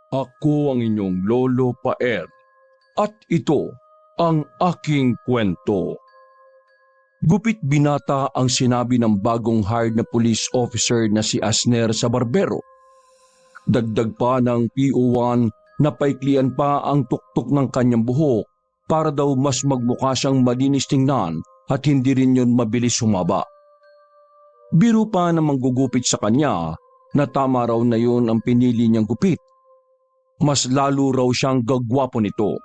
Ako ang inyong Lolo Paer at ito ang aking kwento. Gupit binata ang sinabi ng bagong hired na police officer na si Asner sa barbero. Dagdag pa ng PO1 na paiklian pa ang tuktok ng kanyang buhok para daw mas magmukha siyang malinis tingnan at hindi rin yun mabilis humaba. Biro pa na manggugupit sa kanya na tama raw na yun ang pinili niyang gupit. Mas lalo raw siyang gagwapo nito.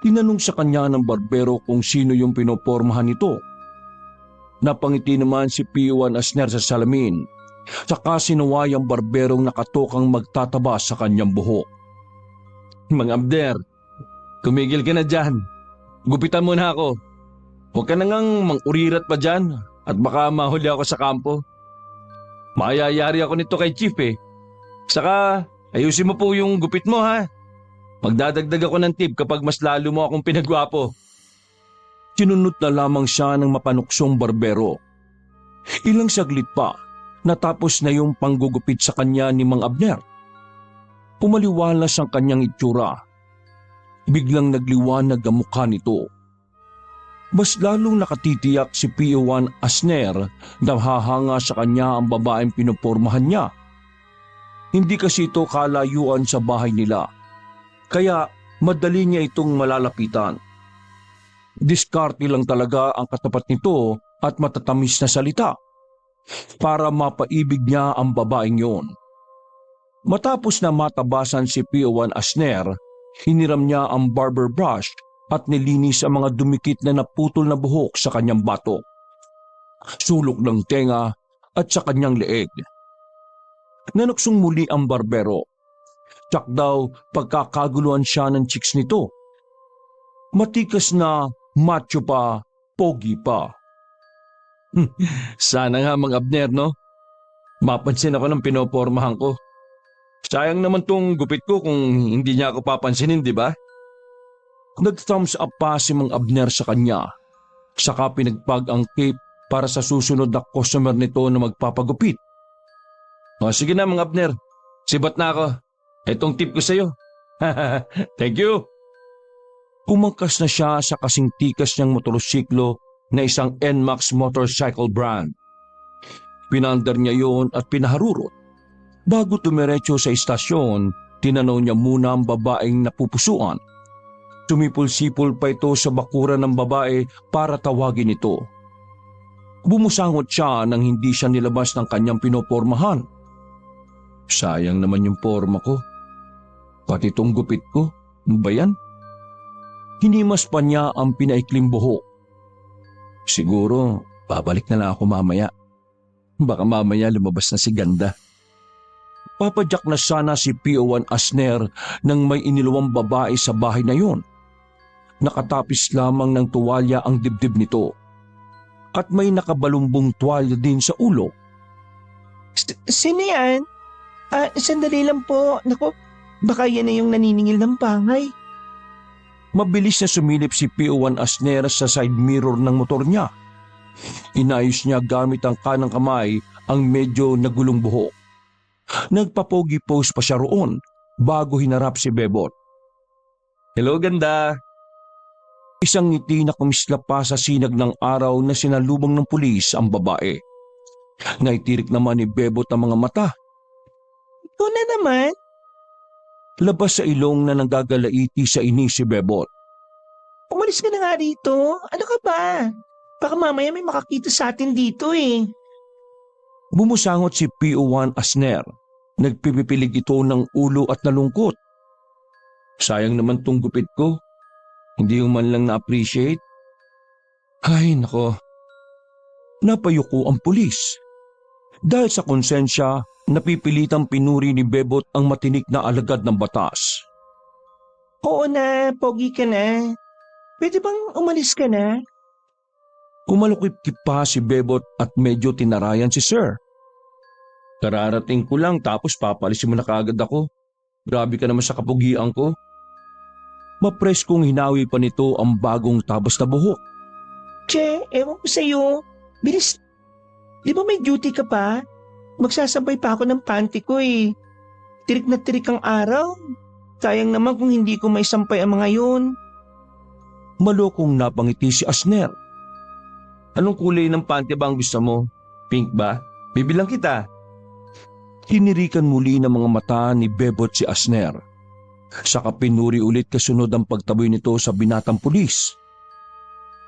Tinanong sa kanya ng barbero kung sino yung pinopormahan nito. Napangiti naman si P1 Asner sa salamin, saka sinuway ang barberong nakatokang magtataba sa kanyang buhok. Mang Abner, tumigil ka na dyan. Gupitan mo na ako. Huwag ka na ngang mangurirat pa dyan at baka mahuli ako sa kampo. Mayayari ako nito kay Chief eh. Saka ayusin mo po yung gupit mo ha. Magdadagdag ako ng tip kapag mas lalo mo akong pinagwapo. Sinunod na lamang siya ng mapanuksong barbero. Ilang saglit pa, natapos na yung panggugupit sa kanya ni Mang Abner. Pumaliwalas ang kanyang itsura. Biglang nagliwanag ang mukha nito. Mas lalong nakatitiyak si PO1 Asner na hahanga sa kanya ang babaeng pinupormahan niya. Hindi kasi ito kalayuan sa bahay nila. Kaya madali niya itong malalapitan. Diskarte lang talaga ang katapat nito at matatamis na salita para mapaibig niya ang babaeng yon. Matapos na matabasan si PO1 Asner, hiniram niya ang barber brush at nilinis ang mga dumikit na naputol na buhok sa kanyang batok, sulok ng tenga at sa kanyang leeg. Nanuksong muli ang barbero. Tsak daw pagkakaguluhan siya ng chicks nito. Matikas na, macho pa, pogi pa. Sana nga Mang Abner no? Mapansin ako ng pinopormahan ko. Sayang naman tong gupit ko kung hindi niya ako papansinin, di ba? Nag-thumbs up pa si Mang Abner sa kanya. Saka pinagpag ang cape para sa susunod na customer nito na magpapagupit. O sige na Mang Abner, sibat na ako. Etong tip ko sa'yo. Thank you. Umangkas na siya sa kasing tikas niyang motorsiklo na isang NMAX motorcycle brand. Pinandar niya yon at pinaharurot. Bago tumiretso sa istasyon, tinanaw niya muna ang babaeng napupusuan. Tumipul-sipol pa ito sa bakuran ng babae para tawagin ito. Bumusangot siya nang hindi siya nilabas ng kanyang pinopormahan. Sayang naman yung porma ko. Pati itong gupit ko, ba yan? Hinimas pa niya ang pinaikling buhok. Siguro, babalik na lang ako mamaya. Baka mamaya lumabas na si Ganda. Papadyak na sana si PO1 Asner nang may inilawang babae sa bahay na yon. Nakatapis lamang ng tuwalya ang dibdib nito. At may nakabalumbong tuwalya din sa ulo. Sino yan? Sandali lang po. Naku, baka yan na yung naniningil ng pangay. Mabilis na sumilip si PO1 Asner sa side mirror ng motor niya. Inayos niya gamit ang kanang kamay ang medyo nagulong buhok. Nagpapogi pose pa siya roon bago hinarap si Bebot. Hello Ganda! Isang ngiti na kumislap pa sa sinag ng araw na sinalubong ng pulis ang babae. Naitirik naman ni Bebot ang mga mata. Ikaw na naman? Labas sa ilong na nanggagalaiti sa inis si Bebot. Umalis ka na nga dito. Ano ka ba? Baka mamaya may makakita sa atin dito eh. Bumusangot si PO1 Asner. Nagpipipilig ito ng ulo at nalungkot. Sayang naman tong gupit ko. Hindi yung man lang na-appreciate. Ay nako. Napayuko ang pulis. Dahil sa konsensya, napipilitang pinuri ni Bebot ang matinik na alagad ng batas. Oo na, pogi ka na. Pwede bang umalis ka na? Kumalukip-kip pa si Bebot at medyo tinarayan si Sir. Kararating ko lang tapos papalisin mo na kaagad ako. Grabe ka naman sa kapugian ko. Mapreskong hinawi pa nito ang bagong tabas na buhok. Che, ewan ko sa'yo. Bilis, di ba may duty ka pa? Magsasabay pa ako ng panty ko eh. tirik na tirik ang araw. Sayang naman kung hindi ko may sampay ang mga yun. Malokong napangiti si Asner. Anong kulay ng panty ba ang gusto mo? Pink ba? Bibilang kita. Hinirikan muli ng mga mata ni Bebot si Asner. Saka pinuri ulit kasunod ang pagtaboy nito sa binatang pulis.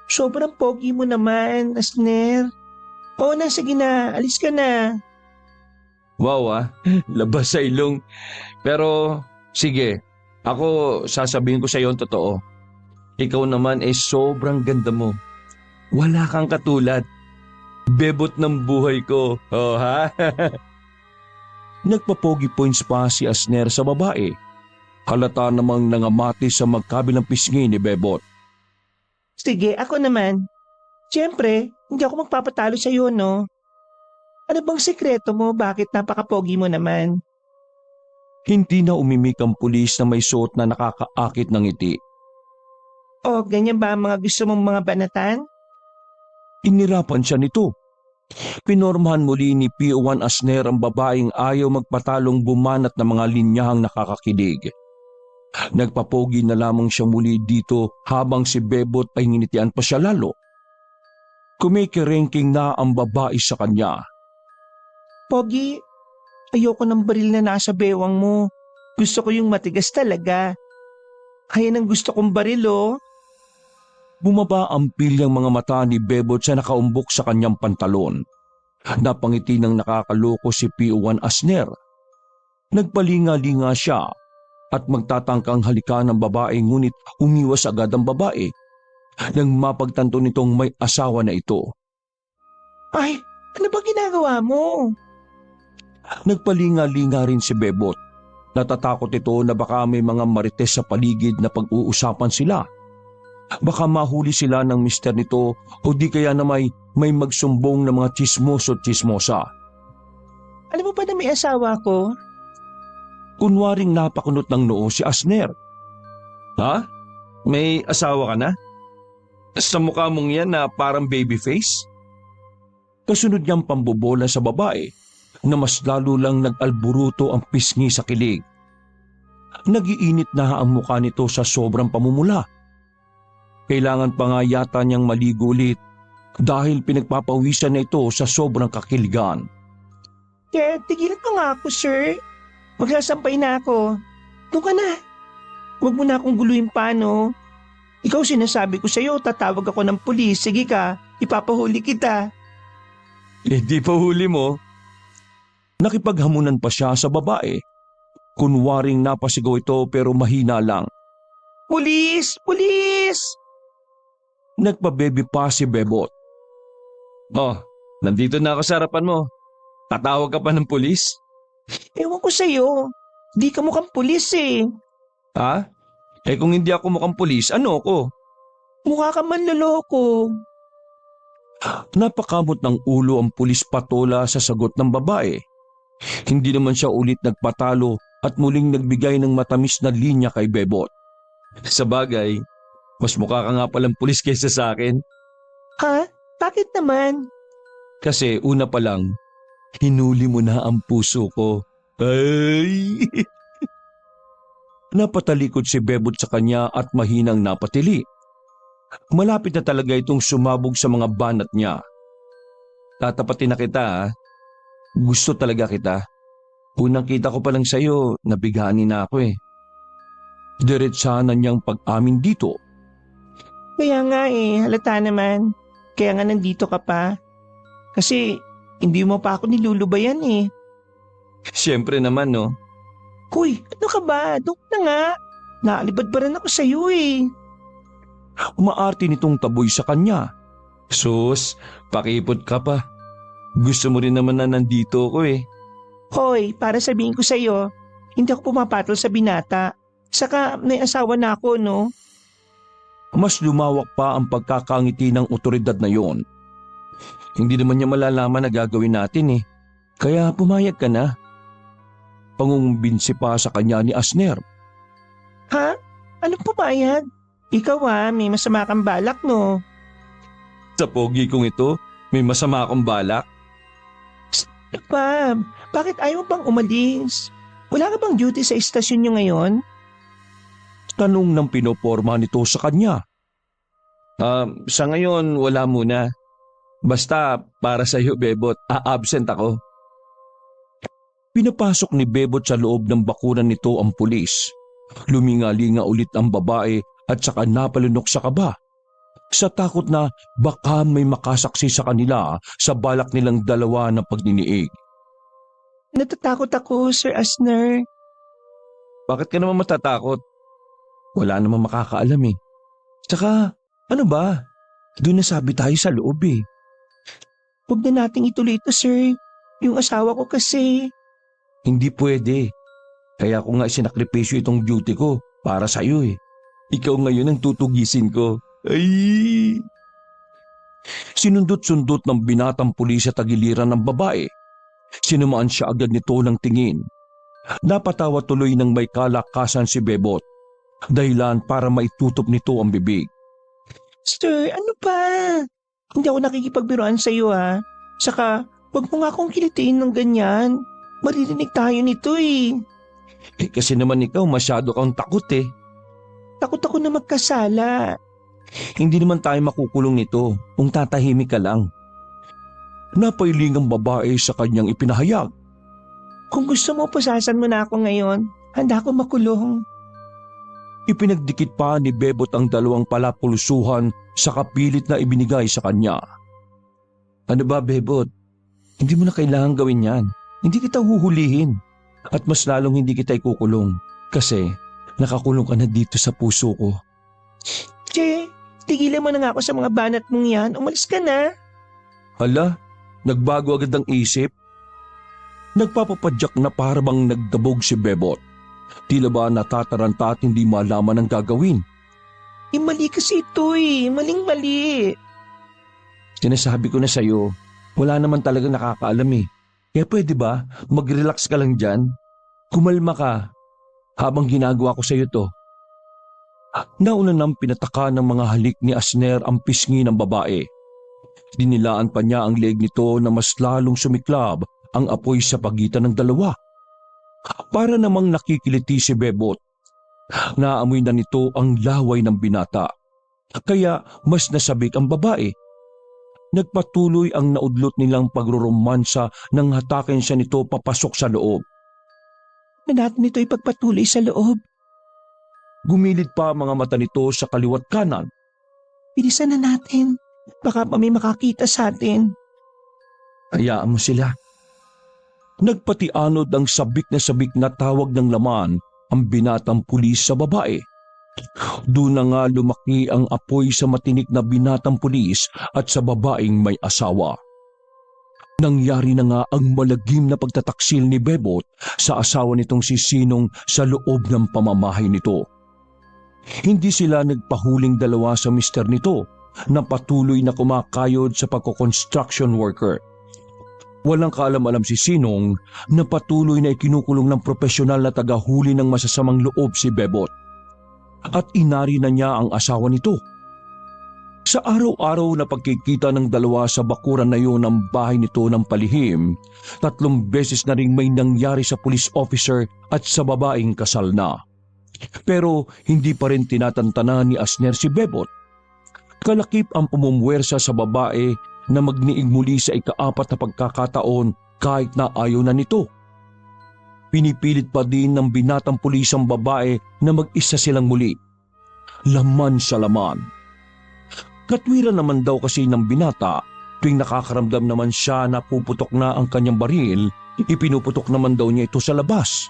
Sobrang pogi mo naman, Asner. Oo na, sige na. Alis ka na. Wow labas sa ilong. Pero sige, ako sasabihin ko sa iyo ang totoo. Ikaw naman ay sobrang ganda mo. Wala kang katulad. Bebot ng buhay ko. Oh ha? Nagpapogi points pa si Asner sa babae. Halata namang nangamati sa magkabilang pisngi ni Bebot. Sige, ako naman. Siyempre, hindi ako magpapatalo sa iyo, no? Ano bang sekreto mo? Bakit napakapogi mo naman? Hindi na umimik ang pulis na may suot na nakakaakit ng ngiti. O, ganyan ba ang mga gusto mong mga banatan? Inirapan siya nito. Pinormahan muli ni P.O.1 Asner ang babaeng ayaw magpatalong bumanat ng mga linyahang nakakakilig. Nagpapogi na lamang siya muli dito habang si Bebot ay nginitian pa siya lalo. Kumikiringking na ang babae sa kanya. Pogi, ayoko ng baril na nasa bewang mo. Gusto ko yung matigas talaga. Ayan ang gusto kong baril, oh. Bumaba ang pilyang mga mata ni Bebot sa nakaumbok sa kanyang pantalon. Napangiti ng nakakaloko si P.O.1 Asner. Nagpalinga-linga siya at magtatangkang halikan ng babae ngunit umiwas agad ang babae nang mapagtanto nitong may asawa na ito. Ay, ano ba ginagawa mo? Nagpalinga-linga rin si Bebot. Natatakot ito na baka may mga marites sa paligid na pag-uusapan sila. Baka mahuli sila ng mister nito o di kaya na may magsumbong ng mga tsismoso at tsismosa. Alam mo ba na may asawa ko? Kunwaring napakunot ng noo si Asner. Ha? May asawa ka na? Sa mukha mong yan na parang baby face? Kasunod niyang pambobola sa babae na mas lalo lang nag-alburuto ang pisngi sa kilig. Nagiinit na ang mukha nito sa sobrang pamumula. Kailangan pa nga yata niyang maligo ulit dahil pinagpapawisan na ito sa sobrang kakiligan. Kaya tigilan mo nga ako, sir. Magsasampay na ako. Doon ka na. Huwag mo na akong guluhin pa, no? Ikaw sinasabi ko sa'yo, tatawag ako ng pulis. Sige ka, ipapahuli kita. Di pa huli mo. Nakipaghamunan pa siya sa babae. Kunwaring napasigaw ito pero mahina lang. Pulis! Pulis! Nagpababy pa si Bebot. Oh, nandito na ako sa harapan mo. Tatawag ka pa ng pulis? Ewan ko sa'yo. Di ka mukhang pulis eh. Ha? Kung hindi ako mukhang pulis, ano ako? Mukha ka manloloko. Napakamot ng ulo ang pulis patola sa sagot ng babae. Hindi naman siya ulit nagpatalo at muling nagbigay ng matamis na linya kay Bebot. Sa bagay, mas mukha ka nga palang pulis kaysa sa akin. Ha? Bakit naman? Kasi una pa lang, hinuli mo na ang puso ko. Ay! Napatalikod si Bebot sa kanya at mahinang napatili. Malapit na talaga itong sumabog sa mga banat niya. Tatapatin na kita, ha? Gusto talaga kita. Unang kita ko pa lang sa'yo, nabigani na ako eh. Diretsahan na niyang pag-amin dito. Kaya nga eh, halata naman. Kaya nga nandito ka pa. Kasi hindi mo pa ako nilulubayan eh. Siyempre naman, no? Hoy, ano ka ba? Doon na nga. Naalibad pa rin ako sa'yo eh. Umaarte nitong taboy sa kanya. Sus, pakipot ka pa. Gusto mo rin naman na nandito ko eh. Hoy, para sabihin ko sa'yo, hindi ako pumapatol sa binata. Saka may asawa na ako, no? Mas lumawak pa ang pagkakangiti ng otoridad na yon. Hindi naman niya malalaman na gagawin natin eh. Kaya pumayag ka na. Pangungumbinsi pa sa kanya ni Asner. Ha? Anong pumayag? Ikaw may masama kang balak, no? Sa pogi kong ito, may masama akong balak. Pam, bakit ayaw bang umalis? Wala ka bang duty sa istasyon niyo ngayon? Tanong ng pinoporma nito sa kanya. Sa ngayon wala muna. Basta para sa iyo, Bebot, absent ako. Pinapasok ni Bebot sa loob ng bakuran nito ang pulis. Luminga-linga ulit ang babae at saka napalunok sa kaba. Sa takot na baka may makasaksi sa kanila sa balak nilang dalawa na pagdiniig. Natatakot ako, Sir Asner. Bakit ka naman matatakot? Wala namang makakaalam eh. Tsaka, ano ba? Doon nasabi tayo sa loob eh. Huwag na nating ituloy ito, sir. Yung asawa ko kasi. Hindi pwede. Kaya ko nga sinakripisyo itong duty ko para sa iyo eh. Ikaw ngayon ang tutugisin ko. Ay! Sinundot-sundot ng binatang pulis sa tagiliran ng babae. Sinumaan siya agad nito ng tingin. Napatawa tuloy ng may kalakasan si Bebot. Dahilan para maitutop nito ang bibig. Sir, ano pa? Hindi ako nakikipagbiruan sa iyo ha. Saka, wag mo nga akong kilitiin ng ganyan. Maririnig tayo nito eh. Kasi naman ikaw masyado kang takot eh. Takot ako na magkasala. Hindi naman tayo makukulong nito kung tatahimik ka lang. Napailing ang babae sa kanyang ipinahayag. Kung gusto mo, pusasan mo na ako ngayon. Handa ako makulong. Ipinagdikit pa ni Bebot ang dalawang palapulusuhan sa kapilit na ibinigay sa kanya. Ano ba, Bebot? Hindi mo na kailangan gawin yan. Hindi kita huhulihin. At mas lalong hindi kita ikukulong. Kasi nakakulong ka na dito sa puso ko. Che, tigilan mo na nga ako sa mga banat mong yan. Umalis ka na. Hala, nagbago agad ang isip. Nagpapapadyak na parabang nagdabog si Bebot. Tila ba natataranta at hindi malaman ang gagawin. Mali kasi ito eh. Maling-mali. Sinasabi ko na sa'yo, wala naman talaga nakakaalam eh. Kaya pwede ba, mag-relax ka lang dyan? Kumalma ka, habang ginagawa ko sa'yo to. Nauna nang pinataka ng mga halik ni Asner ang pisngi ng babae. Dinilaan pa niya ang leg nito na mas lalong sumiklab ang apoy sa pagitan ng dalawa. Para namang nakikiliti si Bebot. Naamoy na nito ang laway ng binata. Kaya mas nasabik ang babae. Nagpatuloy ang naudlot nilang pagroromansa nang hatakin siya nito papasok sa loob. Na natin ito ipagpatuloy sa loob. Gumilid pa ang mga mata nito sa kaliwat kanan. Bilisan na natin. Baka pa may makakita sa atin. Hayaan mo sila. Nagpatianod ang sabik na tawag ng laman ang binatang pulis sa babae. Doon na nga lumaki ang apoy sa matinik na binatang pulis at sa babaeng may asawa. Nangyari na nga ang malagim na pagtataksil ni Bebot sa asawa nitong si Sinong sa loob ng pamamahay nito. Hindi sila nagpahuling dalawa sa mister nito na patuloy na kumakayod sa pagko-construction worker. Walang kaalam-alam si Sinong na patuloy na ikinukulong ng profesional na tagahuli ng masasamang loob si Bebot. At inari na niya ang asawa nito. Sa araw-araw na pagkikita ng dalawa sa bakuran na yun ng bahay nito ng palihim, 3 beses na ring may nangyari sa police officer at sa babaeng kasal na. Pero hindi pa rin tinatantana ni Asner si Bebot. Kalakip ang pumumwersa sa babae na magniig muli sa ika-4 na pagkakataon kahit na ayaw na nito. Pinipilit pa din ng binatang pulis ang babae na mag-isa silang muli. Laman sa laman. Katwiran naman daw kasi ng binata, tuwing nakakaramdam naman siya na puputok na ang kanyang baril, ipinuputok naman daw niya ito sa labas.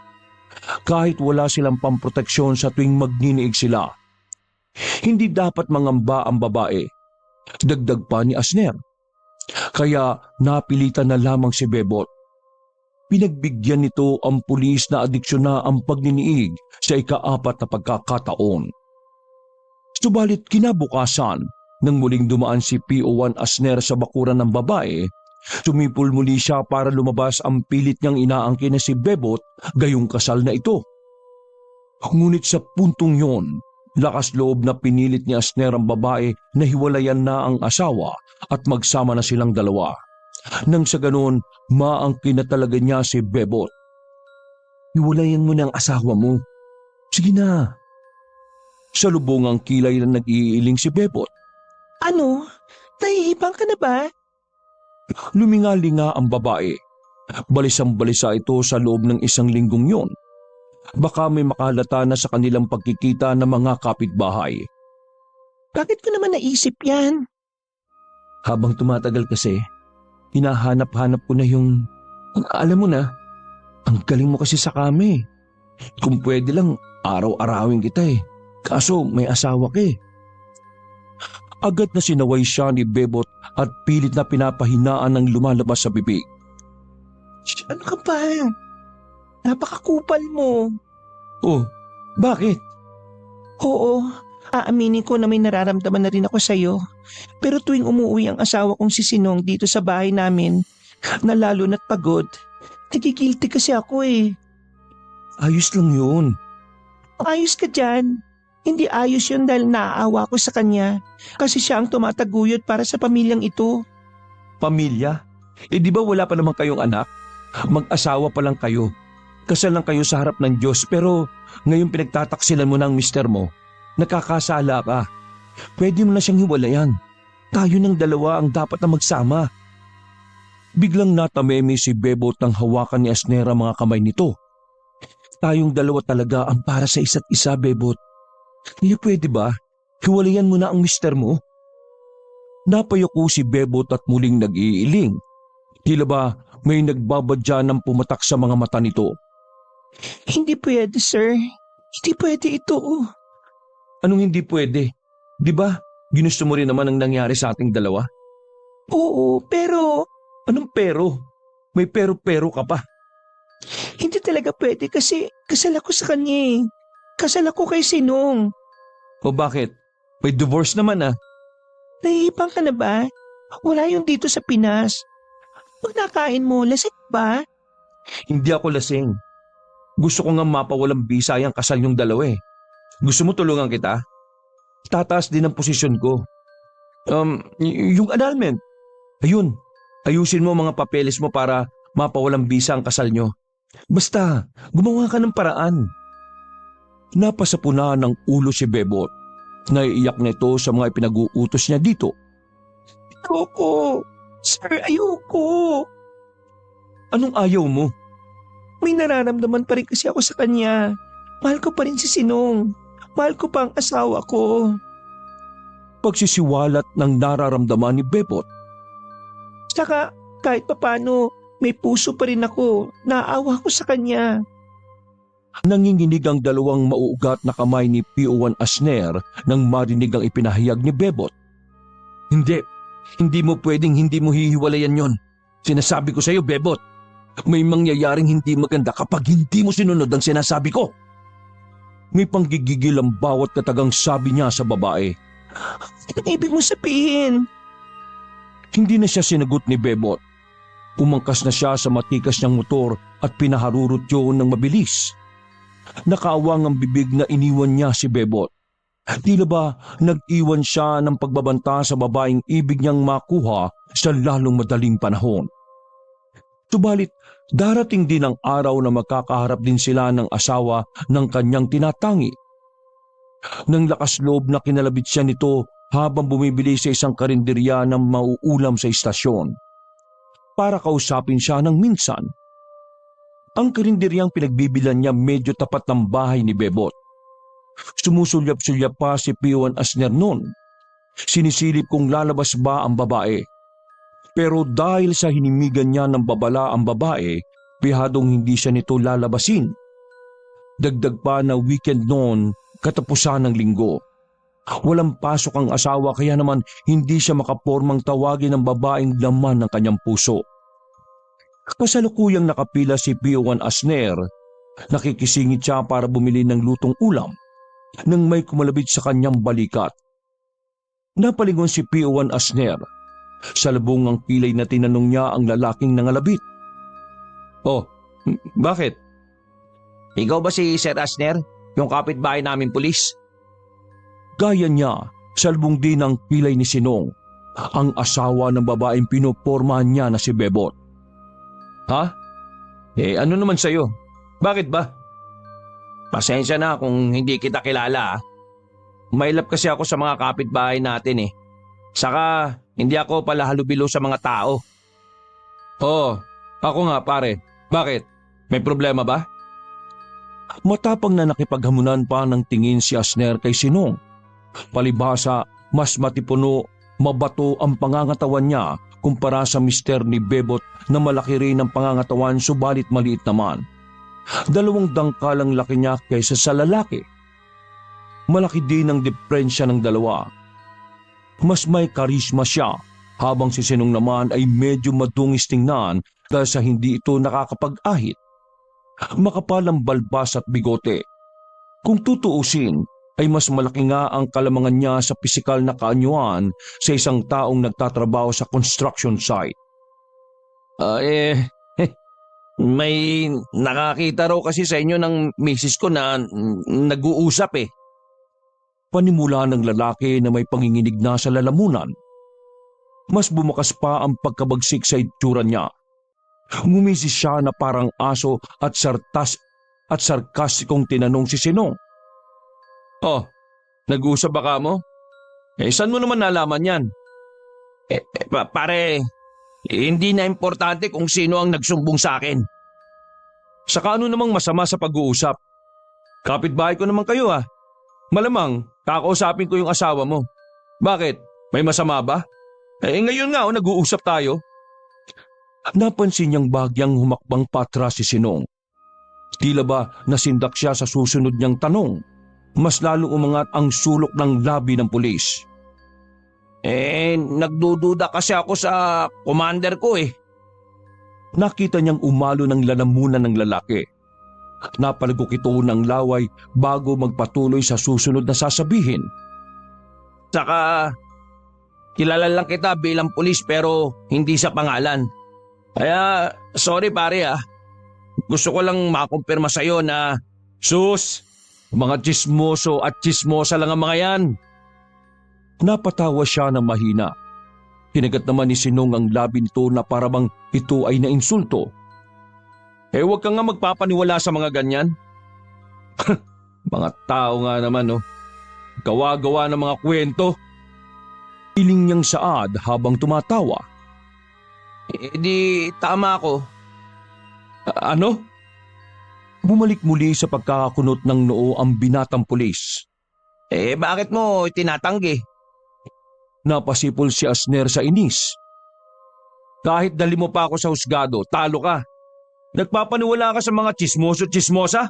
Kahit wala silang pamproteksyon sa tuwing magniniig sila. Hindi dapat mangamba ang babae. Dagdag pa ni Asner. Kaya napilitan na lamang si Bebot. Pinagbigyan nito ang pulis na adiksyon na ang pagniniig sa ika-4 na pagkakataon. Subalit kinabukasan, nang muling dumaan si PO1 Asner sa bakuran ng babae, sumipol muli siya para lumabas ang pilit niyang inaangkin na si Bebot gayong kasal na ito. Ngunit sa puntong yon, lakas loob na pinilit ni Asner ang babae na hiwalayan na ang asawa at magsama na silang dalawa. Nang sa ganon, maangkin na talaga niya si Bebot. hiwalayan mo na ang asawa mo. Sige na. Sa lubungang kilay na nag-iiling si Bebot, Ano? Nahihibang ka na ba? lumingalinga ang babae. Balisang-balisa ito sa loob ng isang linggong yon. Baka may makalata na sa kanilang pagkikita ng mga kapitbahay. Bakit ko naman naisip yan? Habang tumatagal kasi, hinahanap-hanap ko na yung... Alam mo na, ang galing mo kasi sa kami. Kung pwede lang, araw-arawin kita eh. Kaso may asawa ka eh. Agad na sinaway siya ni Bebot at pilit na pinapahinaan ng lumalabas sa bibig. Ano ka ba? Napakakupal mo. Oh, bakit? Oo, aaminin ko na may nararamdaman na rin ako sa'yo. Pero tuwing umuwi ang asawa kong si Sinong dito sa bahay namin, na lalo na't pagod, nagigilty kasi ako eh. Ayos lang yun. Ayos ka dyan. Hindi ayos yun dahil naaawa ko sa kanya kasi siya ang tumataguyod para sa pamilyang ito. Pamilya? Eh di ba wala pa naman kayong anak? Mag-asawa pa lang kayo. Kasal lang kayo sa harap ng Diyos pero ngayon pinagtataksilan mo ng mister mo. Nakakasala ka. Pwede mo na siyang hiwalayan. Tayo ng dalawa ang dapat na magsama. Biglang natameme si Bebot nang hawakan ni Asner ang mga kamay nito. Tayong dalawa talaga ang para sa isa't isa, Bebot. Hindi pwede ba? Hiwalayan mo na ang mister mo. Napayoko si Bebot at muling nag-iiling. Tila ba may nagbabadya ng pumatak sa mga mata nito. Hindi pwede, sir. Hindi pwede ito. Anong hindi pwede? Di ba? Ginusto mo rin naman ang nangyari sa ating dalawa? Oo, pero Anong pero? May pero-pero ka pa. hindi talaga pwede kasi kasal ako sa kanya eh. Kasal ako kay Sinong. O bakit? May divorce naman ah. Nahihibang ka na ba? Wala yung dito sa Pinas. Pag nakain mo, lasik ba? Hindi ako lasing. Gusto ko nga mapawalang bisa yung kasal yung dalawa eh. Gusto mo tulungan kita? Tataas din ang posisyon ko. Yung annulment. Ayun, ayusin mo ang mga papeles mo para mapawalang bisa ang kasal nyo. Basta, gumawa ka ng paraan. Napasapuna ng ulo si Bebot. Naiiyak na ito sa mga ipinag-uutos niya dito. Ayoko. Sir, ayoko. Anong ayaw mo? May nararamdaman pa rin kasi ako sa kanya. Mahal ko pa rin si Sinong. Mahal ko pa ang asawa ko. Pagsisiwalat ng nararamdaman ni Bebot. Saka kahit papano, may puso pa rin ako. Naawa ko sa kanya. Nanginginig ang dalawang mauugat na kamay ni P.O.1 Asner nang marinig ang ipinahayag ni Bebot. Hindi mo pwedeng hindi mo hihiwalayan yon. Sinasabi ko sa iyo, Bebot, may mangyayaring hindi maganda kapag hindi mo sinunod ang sinasabi ko. May panggigigil ang bawat katagang sabi niya sa babae. Anong ibig mo sabihin? Hindi na siya sinagot ni Bebot. Umangkas na siya sa matikas niyang motor at pinaharurot yun ng mabilis. Nakaawang ang bibig na iniwan niya si Bebot. Tila ba nag-iwan siya ng pagbabanta sa babaeng ibig niyang makuha sa lalong madaling panahon. Subalit, darating din ang araw na magkakaharap din sila ng asawa ng kanyang tinatangi. Nang lakas loob na kinalabit siya nito habang bumibili sa isang karinderya ng mauulam sa istasyon. Para kausapin siya ng minsan. Ang karinderyang pinagbibilan niya medyo tapat ng bahay ni Bebot. Sumusulyap-sulyap pa si P.O.1 Asner noon. Sinisilip kung lalabas ba ang babae. Pero dahil sa hinimigan niya ng babala ang babae, pihadong hindi siya nito lalabasin. Dagdag pa na weekend noon, katapusan ng linggo. Walang pasok ang asawa kaya naman hindi siya makapormang tawagin ng babaeng laman ng kanyang puso. Kasalukuyang nakapila si P.O.1 Asner, nakikisingit siya para bumili ng lutong ulam nang may kumalabit sa kanyang balikat. Napalingon si P.O.1 Asner. Sa labungang kilay na tinanong niya ang lalaking nangalabit. Oh, bakit? Ikaw ba si Sir Asner, yung kapitbahay namin pulis? Gaya niya, salbong din ang kilay ni Sinong, ang asawa ng babaeng pinopormahan niya na si Bebot. Ha? Ano naman sa'yo? Bakit ba? Pasensya na kung hindi kita kilala. Mailap kasi ako sa mga kapitbahay natin eh. Saka hindi ako pala halubilo sa mga tao. Oo, ako nga pare. Bakit? May problema ba? Matapang na nakipaghamunan pa ng tingin si Asner kay Sinong. Palibhasa, mas matipuno, mabato ang pangangatawan niya kumpara sa mister ni Bebot na malaki rin ang pangangatawan subalit maliit naman. 2 dangkalang laki niya kaysa sa lalaki. Malaki din ang diferensya ng dalawa. Mas may karisma siya habang si Sinong naman ay medyo madungis tingnan dahil sa hindi ito nakakapag-ahit. Makapal ang balbas at bigote. Kung tutuusin, ay mas malaki nga ang kalamangan niya sa pisikal na kaanyuan sa isang taong nagtatrabaho sa construction site. May nakakita raw kasi sa inyo ng misis ko na nag-uusap eh. Panimula ng lalaki na may panginginig na sa lalamunan. Mas bumakas pa ang pagkabagsik sa itsura niya. Ngumisi siya na parang aso at sarkastikong tinanong si Sinong. Oh, nag-uusap ba ka mo? Saan mo naman nalaman yan? Pare, hindi na importante kung sino ang nagsumbong sa akin. Saka ano namang masama sa pag-uusap? Kapitbahay ko naman kayo Malamang, kakausapin ko yung asawa mo. Bakit? May masama ba? Ngayon nga nag-uusap tayo. Napansin niyang bagyang humakbang patras si Sinong. Tila ba nasindak siya sa susunod niyang tanong. Mas lalong umangat ang sulok ng labi ng pulis. Nagdududa kasi ako sa commander ko eh. Nakita niyang umalo ng lalamunan ng lalaki. Napalagok ito ng laway bago magpatuloy sa susunod na sasabihin. Saka, kilala lang kita bilang pulis pero hindi sa pangalan. Kaya, sorry pare Gusto ko lang makumpirma sa'yo na, sus, mga tsismoso at tsismosa lang ang mga yan. Napatawa siya ng mahina. Hinagat naman ni Sinong ang labi nito na parabang ito ay nainsulto. Huwag ka nga magpapaniwala sa mga ganyan. Mga tao nga naman gawa-gawa ng mga kwento. Iling niyang saad habang tumatawa. Di tama ako. Ano? Bumalik muli sa pagkakakunot ng noo ang binatang pulis. Bakit mo tinatanggi? Napasipol si Asner sa inis. Kahit dali mo pa ako sa husgado, talo ka. Nagpapaniwala ka sa mga tsismoso-tsismosa?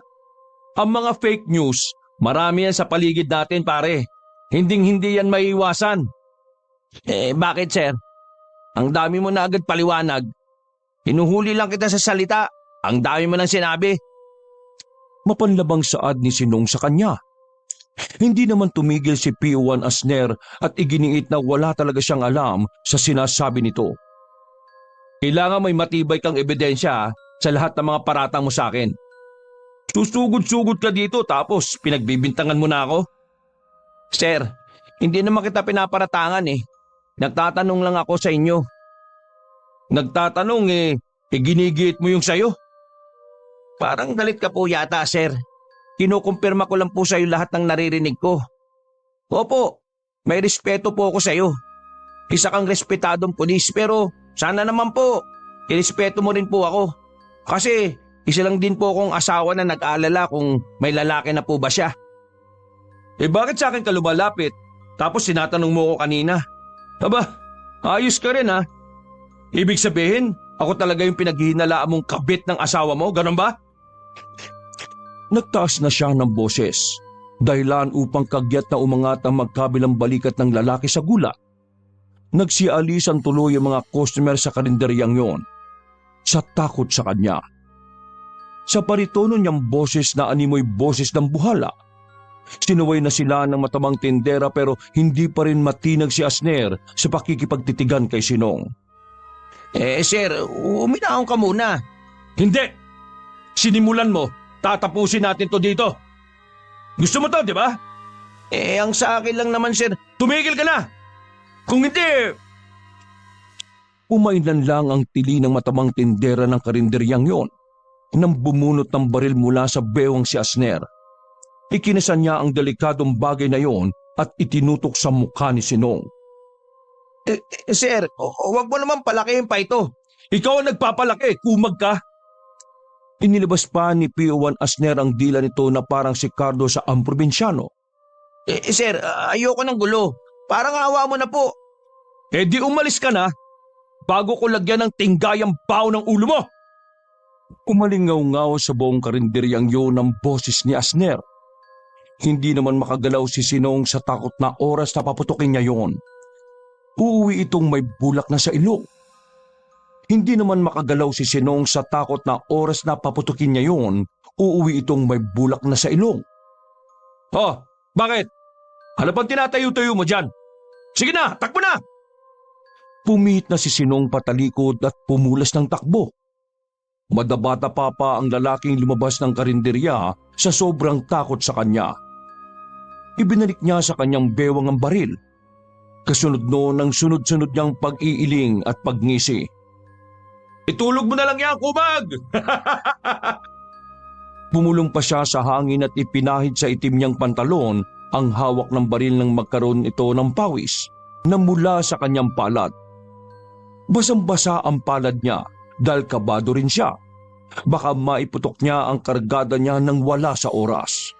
Ang mga fake news, marami yan sa paligid natin pare. Hinding-hindi yan maiiwasan. Bakit sir? Ang dami mo na agad paliwanag. Hinuhuli lang kita sa salita. Ang dami mo nang sinabi. Mapanlabang saad ni Sinong sa kanya. Hindi naman tumigil si P1 Asner at iginiit na wala talaga siyang alam sa sinasabi nito. Kailangan may matibay kang ebidensya sa lahat ng mga paratang mo sa akin. Susugod-sugod ka dito tapos pinagbibintangan mo na ako? Sir, hindi naman kita pinaparatangan eh. Nagtatanong lang ako sa inyo. Nagtatanong ginigiit mo yung sayo? Parang galit ka po yata, sir. Kinukumpirma ko lang po sa iyo lahat ng naririnig ko. Opo, may respeto po ako sa iyo. Isa kang respetadong pulis pero sana naman po, irespeto mo rin po ako. Kasi isa lang din po akong asawa na nag-aalala kung may lalaki na po ba siya. Bakit sa akin ka lumalapit? Tapos sinatanong mo ko kanina. Aba, ayos ka rin Ibig sabihin, ako talaga yung pinaghihinalaan mong kabit ng asawa mo, ganun ba? Nagtaas na siya ng boses, dahilan upang kagyat na umangat ang magkabilang balikat ng lalaki sa gulat. Nagsialisan tuloy ang mga customer sa karinderyang yon, sa takot sa kanya. Sa paritono niyang boses na animoy boses ng buhala. Sinuway na sila ng matamang tindera pero hindi pa rin matinag si Asner sa pakikipagtitigan kay Sinong. Sir, uminahon ka muna. Hindi! Sinimulan mo, tatapusin natin to dito. Gusto mo to, di ba? Ang sa akin lang naman, sir. Tumigil ka na! Kung hindi... Umailan lang ang tili ng matamang tindera ng karinderyang yon. nang bumunot ng baril mula sa bewang si Asner. Ikinasan niya ang delikadong bagay na yon at itinutok sa mukha ni Sinong. Sir, huwag mo naman palakihin pa ito. Ikaw ang nagpapalaki, kumag ka! Inilabas pa ni P.O.1 Asner ang dila nito na parang si Cardo sa amprobinsyano. Sir, ayoko ng gulo. Parang awa mo na po. Di umalis ka na bago ko lagyan ng tinggayang bao ng ulo mo! Umalingaw-ngaw sa buong karinderyang yun ang boses ni Asner. Hindi naman makagalaw si Sinong sa takot na oras na paputukin niya yon. Uuwi itong may bulak na sa ilong. Hindi naman makagalaw si Sinong sa takot na oras na paputukin niya yon. Uuwi itong may bulak na sa ilong. Oh, bakit? Ano bang tinatayo-tayo mo dyan? Sige na, takbo na! Pumihit na si Sinong patalikod at pumulas ng takbo. Madabata pa ang lalaking lumabas ng karinderya sa sobrang takot sa kanya. Ibinalik niya sa kanyang bewang ang baril. Kasunod noon ang sunod-sunod niyang pag-iiling at pagngisi. Itulog mo na lang yan, kumag! Pumulong pa siya sa hangin at ipinahid sa itim niyang pantalon ang hawak ng baril nang magkaroon ito ng pawis na mula sa kanyang palad. Basang-basa ang palad niya dahil kabado rin siya. Baka maiputok niya ang kargada niya nang wala sa oras.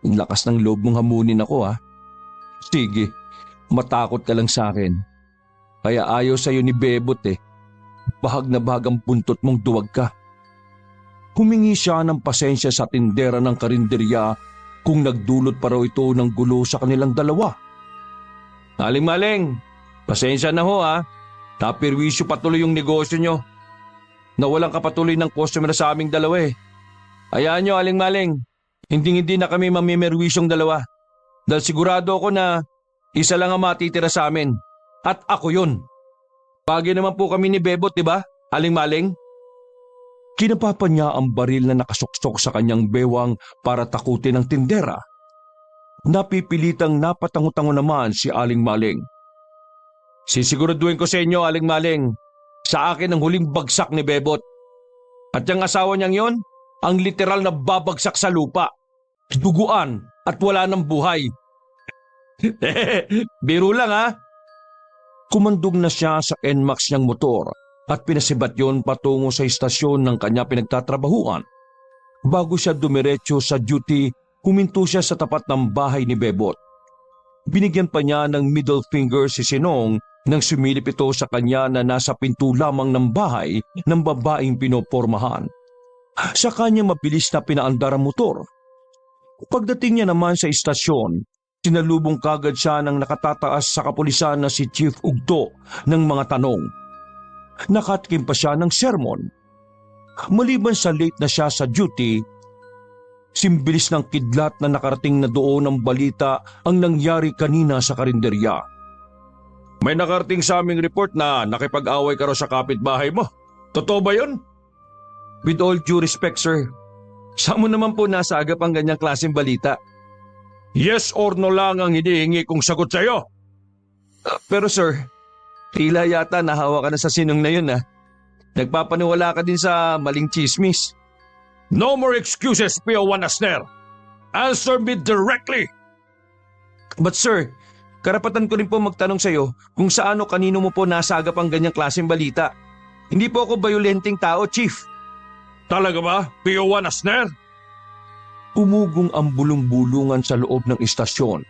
Lakas ng loob mong hamunin ako, ha? Sige, matakot ka lang sa akin. Kaya ayaw sa'yo ni Bebot eh. Bahag na bahag ang buntot mong duwag ka. Humingi siya ng pasensya sa tindera ng karinderya kung nagdulot pa raw ito ng gulo sa kanilang dalawa. Aling-maling, pasensya na ho, ha? Napirwisyo patuloy yung negosyo nyo. Nawalan ka patuloy ng customer sa aming dalawa eh. Hayaan nyo, aling-maling. Hindi na kami mamimerwisyong dalawa. Dahil sigurado ako na isa lang ang matitira sa amin. At ako yun. Bagay naman po kami ni Bebot, di ba? Aling-maling. Kinapapa niya ang baril na nakasuksok sa kanyang bewang para takutin ang tindera. Napipilitang napatango-tango naman si aling-maling. Sisiguraduhin ko sa inyo, aling-maling, sa akin ang huling bagsak ni Bebot. At yung asawa niyang yon, ang literal na babagsak sa lupa. Duguan at wala ng buhay. Biro lang, ha? Kumandog na siya sa NMAX niyang motor at pinasibat yon patungo sa istasyon ng kanya pinagtatrabahuan. Bago siya dumiretso sa duty, huminto siya sa tapat ng bahay ni Bebot. Binigyan pa niya ng middle finger si Sinong nang sumilip ito sa kanya na nasa pinto lamang ng bahay ng babaeng pinopormahan. Sa kanya mabilis na pinaandar ang motor. Pagdating niya naman sa istasyon, sinalubong kagad siya ng nakatataas sa kapulisan na si Chief Ugto ng mga tanong. Nakatikim pa siya ng sermon. Maliban sa late na siya sa duty, simbilis ng kidlat na nakarating na doon ang balita ang nangyari kanina sa karinderya. May nakarating sa aming report na nakipag-away ka raw sa kapitbahay mo. Totoo ba yun? With all due respect, sir, saan mo naman po nasagap ang ganyang klaseng balita? Yes or no lang ang hinihingi kong sagot sa iyo. Pero sir, tila yata nahawa ka na sa Sinong na yun, ha? Nagpapaniwala ka din sa maling chismis. No more excuses, P.O.1 Asner. Answer me directly. But sir, karapatan ko rin po magtanong sa iyo kung saan o kanino mo po nasagap ang ganyang klaseng balita. Hindi po ako bayolenteng tao, Chief. Talaga ba, P.O.1 Asner? Umugong ang bulong-bulungan sa loob ng istasyon.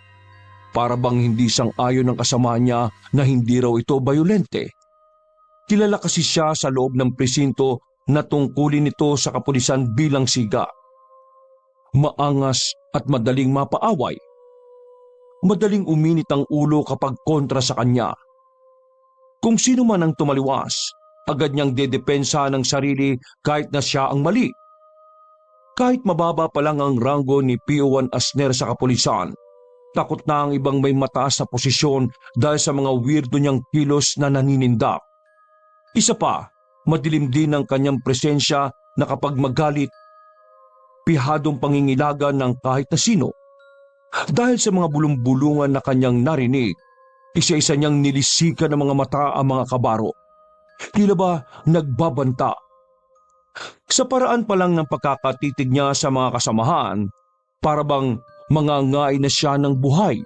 Para bang hindi sang-ayon ng kasama niya na hindi raw ito bayolente. Kilala kasi siya sa loob ng presinto na tungkulin ito sa kapulisan bilang siga. Maangas at madaling mapaaway. Madaling uminit ang ulo kapag kontra sa kanya. Kung sino man ang tumaliwas, agad niyang dedepensa ng sarili kahit na siya ang mali. Kahit mababa pa lang ang ranggo ni P.O.1 Asner sa kapulisan, takot na ang ibang may mataas na posisyon dahil sa mga weirdo niyang kilos na naninindak. Isa pa, madilim din ang kanyang presensya na kapag magalit, pihadong pangingilagan ng kahit na sino. Dahil sa mga bulong-bulungan na kanyang narinig, isa-isa niyang nilisikan ng mga mata ang mga kabaro. Tila ba nagbabanta? Sa paraan pa lang ng pagkakatitig niya sa mga kasamahan, para bang mangangain na siya ng buhay.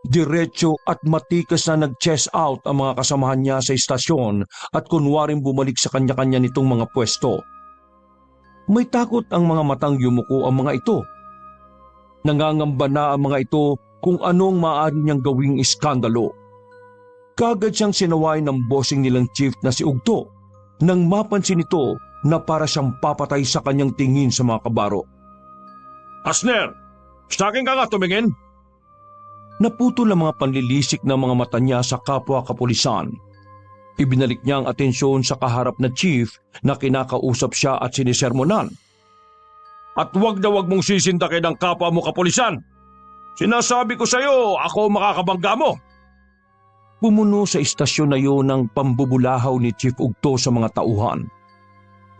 Diretso at matikas na nag-chest out ang mga kasamahan niya sa istasyon at kunwaring bumalik sa kanya-kanya nitong mga pwesto. May takot ang mga matang yumuko ang mga ito. Nangangamba na ang mga ito kung anong maaari niyang gawing iskandalo. Kagad siyang sinaway ng bossing nilang chief na si Ugto nang mapansin ito na para siyang papatay sa kanyang tingin sa mga kabaro. Asner, sa akin ka nga tumingin. Naputol ang mga panlilisik ng mga mata niya sa kapwa kapulisan. Ibinalik niya ang atensyon sa kaharap na chief na kinakausap siya at sinisermonan. At wag na wag mong sisindakin ang kapwa mo kapulisan. Sinasabi ko sa iyo, ako makakabangga mo. Pumuno sa istasyon na yun ng pambubulahaw ni Chief Ugto sa mga tauhan.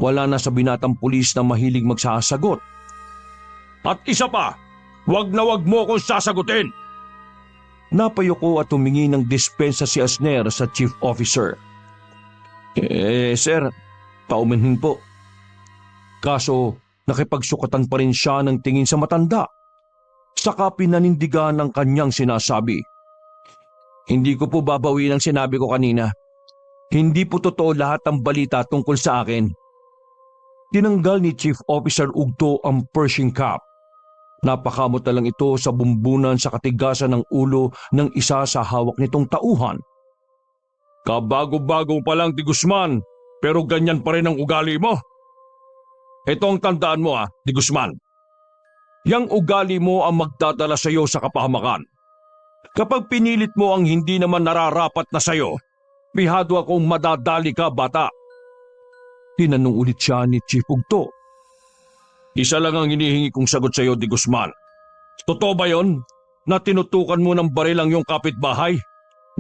Wala na sa binatang pulis na mahilig magsasagot. At isa pa, wag na wag mo akong sasagutin. Napayuko at humingi ng dispensa si Asner sa chief officer. Sir, paumanhin po. Kaso nakipagsukatan pa rin siya ng tingin sa matanda. Saka pinanindigan ng kanyang sinasabi. Hindi ko po babawiin ang sinabi ko kanina. Hindi po totoo lahat ng balita tungkol sa akin. Tinanggal ni Chief Officer Ugto ang Pershing cap. Napakamot na lang ito sa bumbunan sa katigasan ng ulo ng isa sa hawak nitong tauhan. Kabago-bago pa lang, Di Guzman, pero ganyan pa rin ang ugali mo. Ito ang tandaan mo, Di Guzman. Yang ugali mo ang magdadala sa iyo sa kapahamakan. Kapag pinilit mo ang hindi naman nararapat na sa iyo, pihado akong madadali ka, bata. Tinanong ulit siya ni Chief Ugto. Isa lang ang hinihingi kong sagot sa iyo, Di Guzman. Totoo ba yon na tinutukan mo ng baril ang iyong kapitbahay?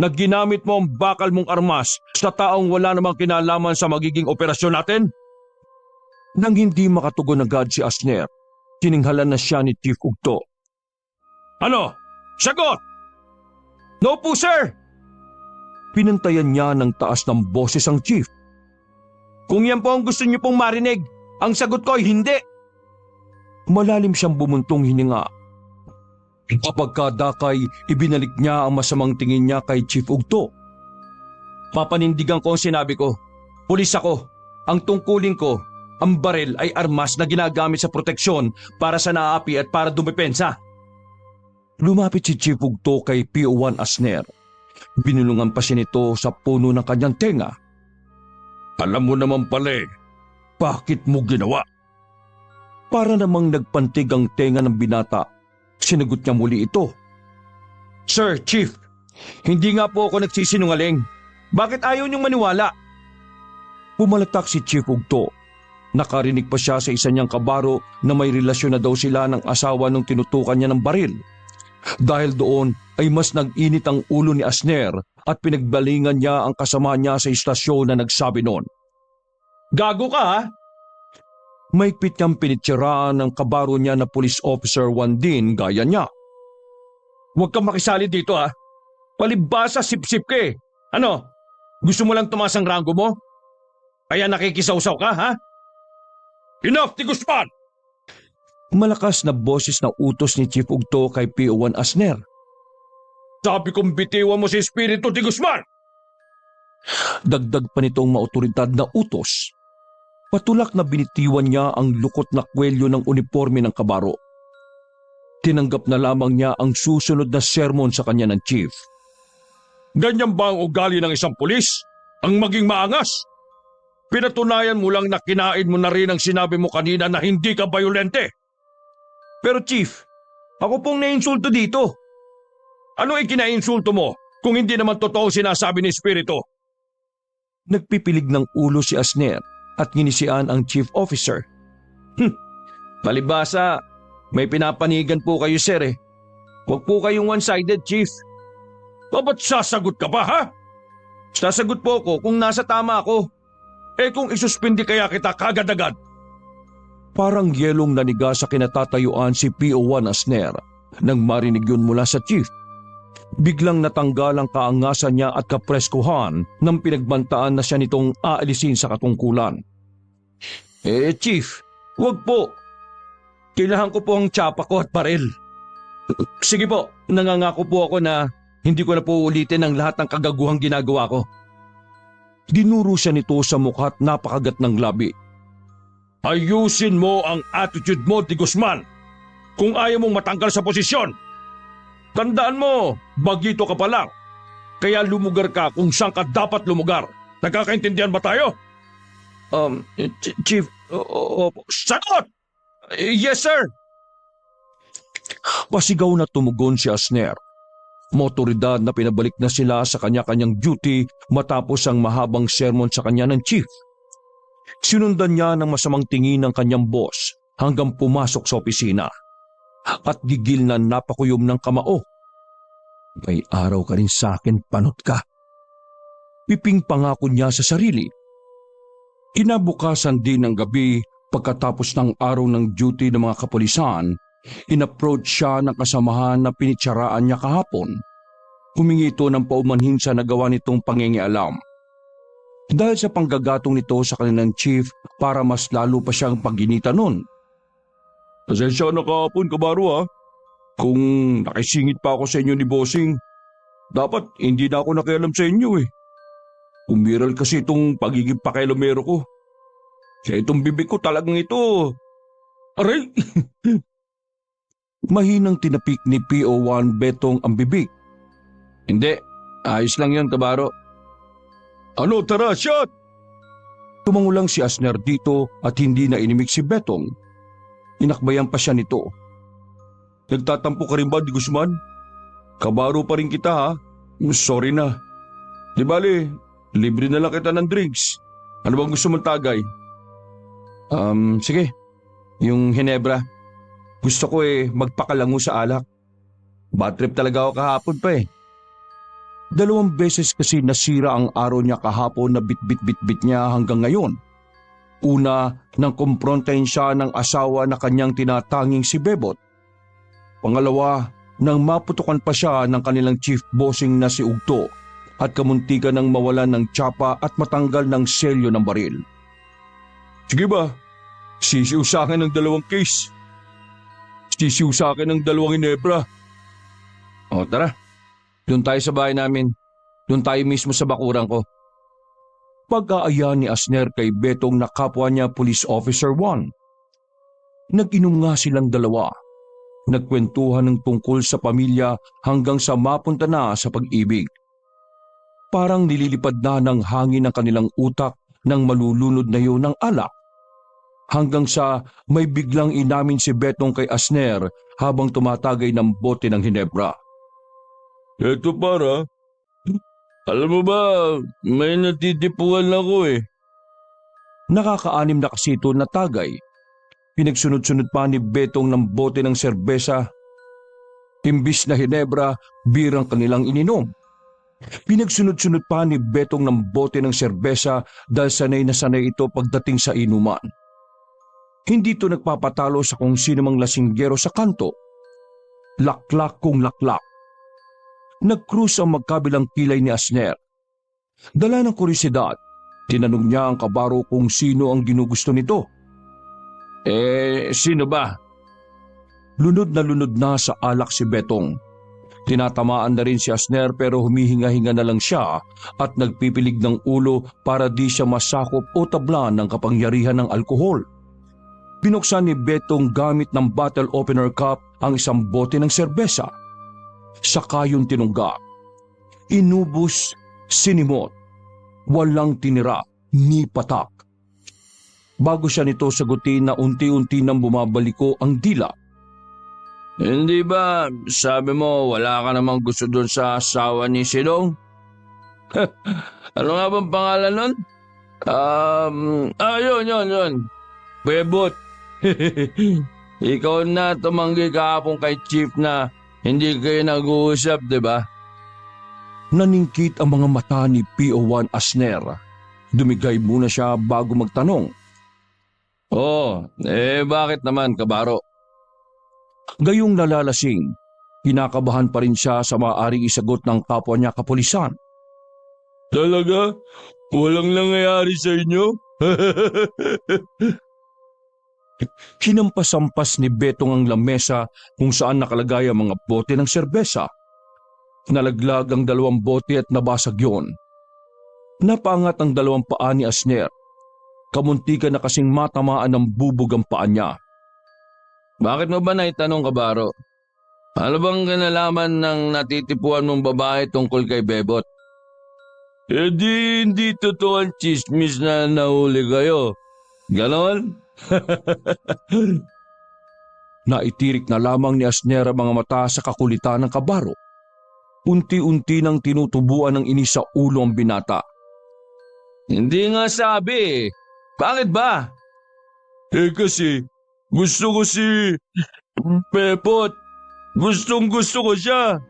Na ginamit mo ang bakal mong armas sa taong wala namang kinalaman sa magiging operasyon natin? Nang hindi makatugon agad si Asner, tininghalan na siya ni Chief Ugto. Ano? Sagot! No po, sir! Pinantayan niya ng taas ng boses ang chief. Kung yan po ang gusto niyo pong marinig, ang sagot ko ay hindi. Malalim siyang bumuntong hininga. Kapagkadakay, ibinalik niya ang masamang tingin niya kay Chief Ugto. Papanindigan ko ang sinabi ko. Pulis ako. Ang tungkulin ko, ang baril ay armas na ginagamit sa proteksyon para sa naapi at para dumepensa. Lumapit si Chief Ugto kay PO1 Asner. Binulungan pa siya nito sa puno ng kanyang tenga. Alam mo naman pala bakit mo ginawa? Para namang nagpantig ang tenga ng binata, sinagot niya muli ito. Sir, Chief, hindi nga po ako nagsisinungaling. Bakit ayaw niyong maniwala? Pumalatak si Chief Ugto. Nakarinig pa siya sa isa niyang kabaro na may relasyon na daw sila ng asawa nung tinutukan niya ng baril. Dahil doon ay mas nag-init ang ulo ni Asner at pinagbalingan niya ang kasama niya sa istasyon na nagsabi noon. Gago ka, ha? Maigpit niyang pinitsiraan ng kabaro niya na police officer 1 din gaya niya. Huwag kang makisali dito, ha? Palibasa sip-sip ka eh. Ano? Gusto mo lang tumaas ang ranggo mo? Kaya nakikisawsaw ka, ha? Enough, Di Guzman! Malakas na boses na utos ni Chief Ugto kay PO1 Asner. Sabi kong bitiwan mo si Espiritu, Di Guzman! Dagdag pa nitong maotoridad na utos. Patulak na binitiwan niya ang lukot na kwelyo ng uniforme ng kabaro. Tinanggap na lamang niya ang susunod na sermon sa kanya ng chief. Ganyan ba ang ugali ng isang pulis? Ang maging maangas? Pinatunayan mo lang na kinain mo na rin ang sinabi mo kanina na hindi ka bayolente. Pero chief, ako pong nainsulto dito. Ano ikinainsulto mo kung hindi naman totoo sinasabi ni Espiritu? Nagpipilig ng ulo si Asner at nginisian ang chief officer. Palibasa, may pinapanigan po kayo, sir eh. Huwag po kayong one-sided, chief. Ba't sasagot ka pa, ha? Sasagot po ako kung nasa tama ako. Eh kung isuspindi kaya kita kagad-agad. Parang yelong naniga sa kinatatayuan si PO1 Asner nang marinig yun mula sa chief. Biglang natanggal ang kaangasan niya at kapreskuhan nang pinagbantaan na siya nitong aalisin sa katungkulan. Chief, wag po. Kailangan ko po ang tsapa ko at baril. Sige po, nangangako po ako na hindi ko na po ulitin ang lahat ng kagaguhang ginagawa ko. Dinuro siya nito sa mukha at napakagat ng labi. Ayusin mo ang attitude mo, Di Guzman, kung ayaw mong matanggal sa posisyon. Tandaan mo, bagito ka pa lang. Kaya lumugar ka kung saan ka dapat lumugar. Nagkakaintindihan ba tayo? Chief, sagot! Yes, sir! Pasigaw na tumugon si Asner. Motoridad na pinabalik na sila sa kanya-kanyang duty matapos ang mahabang sermon sa kanya ng chief. Sinundan niya ng masamang tingin ng kanyang boss hanggang pumasok sa opisina. At gigil na napakuyom ng kamao. May araw ka rin sa akin, panot ka. Piping pangako niya sa sarili. Kinabukasan din ng gabi pagkatapos ng araw ng duty ng mga kapulisan, in-approach siya ng kasamahan na pinitsaraan niya kahapon. Humingi ito ng paumanhin sa nagawa nitong pangingialam. Dahil sa panggagatong nito sa kanilang chief para mas lalo pa siyang pagginita nun. Pasensya na kahapon, kabaro ha. Kung nakisingit pa ako sa inyo ni Bossing, dapat hindi na ako nakialam sa inyo eh. Umiral kasi itong pagiging pakialamero ko. Kaya itong bibig ko talagang ito. Aray! Mahinang tinapik ni PO1 Betong ang bibig. Hindi, ayos lang yun, kabaro. Ano, tara, shot! Tumangulang si Asner dito at hindi na inimik si Betong. Inakbayan pa siya nito. Nagtatampo ka rin ba, Di Guzman? Kabaro pa rin kita ha. Sorry na. Di bale, libre na lang kita ng drinks. Ano bang gusto mong tagay? Sige. Yung Hinebra. Gusto ko magpakalango sa alak. Bad trip talaga ako kahapon pa eh. 2 beses kasi nasira ang araw niya kahapon na bit-bit-bit-bit niya hanggang ngayon. Una, nang kumprontahin siya ng asawa na kanyang tinatanging si Bebot. Pangalawa, nang maputukan pa siya ng kanilang chief bossing na si Ugto at kamuntikan ng mawalan ng tsapa at matanggal ng selyo ng baril. Sige ba, sisiw sa akin ng 2 case. Sisiw sa akin ng 2 Hinebra. O tara, doon tayo sa bahay namin. Doon tayo mismo sa bakuran ko. Pag-aaya ni Asner kay Betong na kapwa niya Police Officer 1. Nag-inom nga silang dalawa. Nagkwentuhan ng tungkol sa pamilya hanggang sa mapunta na sa pag-ibig. Parang nililipad na ng hangin ang kanilang utak nang malulunod na yun ng alak. Hanggang sa may biglang inamin si Betong kay Asner habang tumatagay ng bote ng Hinebra. Eto para, alam mo ba, may natitipuan ako eh. Nakaka-6 na kasi ito na tagay. Pinagsunod-sunod pa ni Betong ng bote ng serbesa. Imbis na Hinebra, birang kanilang ininom. Pinagsunod-sunod pa ni Betong ng bote ng serbesa dahil sanay na sanay ito pagdating sa inuman. Hindi ito nagpapatalo sa kung sino mang lasinggero sa kanto. Laklak kung laklak. Nag-cruise ang magkabilang kilay ni Asner. Dala ng kurisidad, tinanong niya ang kabaro kung sino ang ginugusto nito. Sino ba? Lunod na sa alak si Betong. Tinatamaan na rin si Asner pero humihinga-hinga na lang siya at nagpipilig ng ulo para di siya masakop o tablan ng kapangyarihan ng alkohol. Binuksan ni Betong gamit ng bottle opener cup ang isang bote ng serbesa. Saka yung tinungga. Inubos, sinimot. Walang tinira, ni patak. Bago siya nito sagutin na unti-unti nang bumabaliko ang dila. Hindi ba, sabi mo wala ka namang gusto doon sa asawa ni Silong? Ano nga bang pangalan nun? Yun. Bebot. Ikaw na tumanggi kahapon kay Chief na hindi kayo nag-uusap, di ba? Naningkit ang mga mata ni PO1 Asner. Dumigay muna siya bago magtanong. Bakit naman, kabaro? Gayong nalalasing, kinakabahan pa rin siya sa maaaring isagot ng kapwa niya kapulisan. Talaga? Walang nangyayari sa inyo? Hinampas-ampas ni Betong ang lamesa kung saan nakalagay ang mga bote ng serbesa. Nalaglag ang 2 bote at nabasag yon. Napaangat ang 2 paa ni Asner. Kamuntikan na kasing matamaan ng bubog ang paa niya. Bakit mo ba naitanong, Kabaro? Ano bang kinalaman ng natitipuan mong babae tungkol kay Bebot? Hindi totoo ang chismis na nahuli kayo. Ganon? Naitirik na lamang ni Asner ang mga mata sa kakulitan ng Kabaro. Unti-unti nang tinutubuan ng inis sa ulo ang binata. Hindi nga sabi. Bakit ba? Kasi gusto ko si Bebot. Gustong gusto ko siya.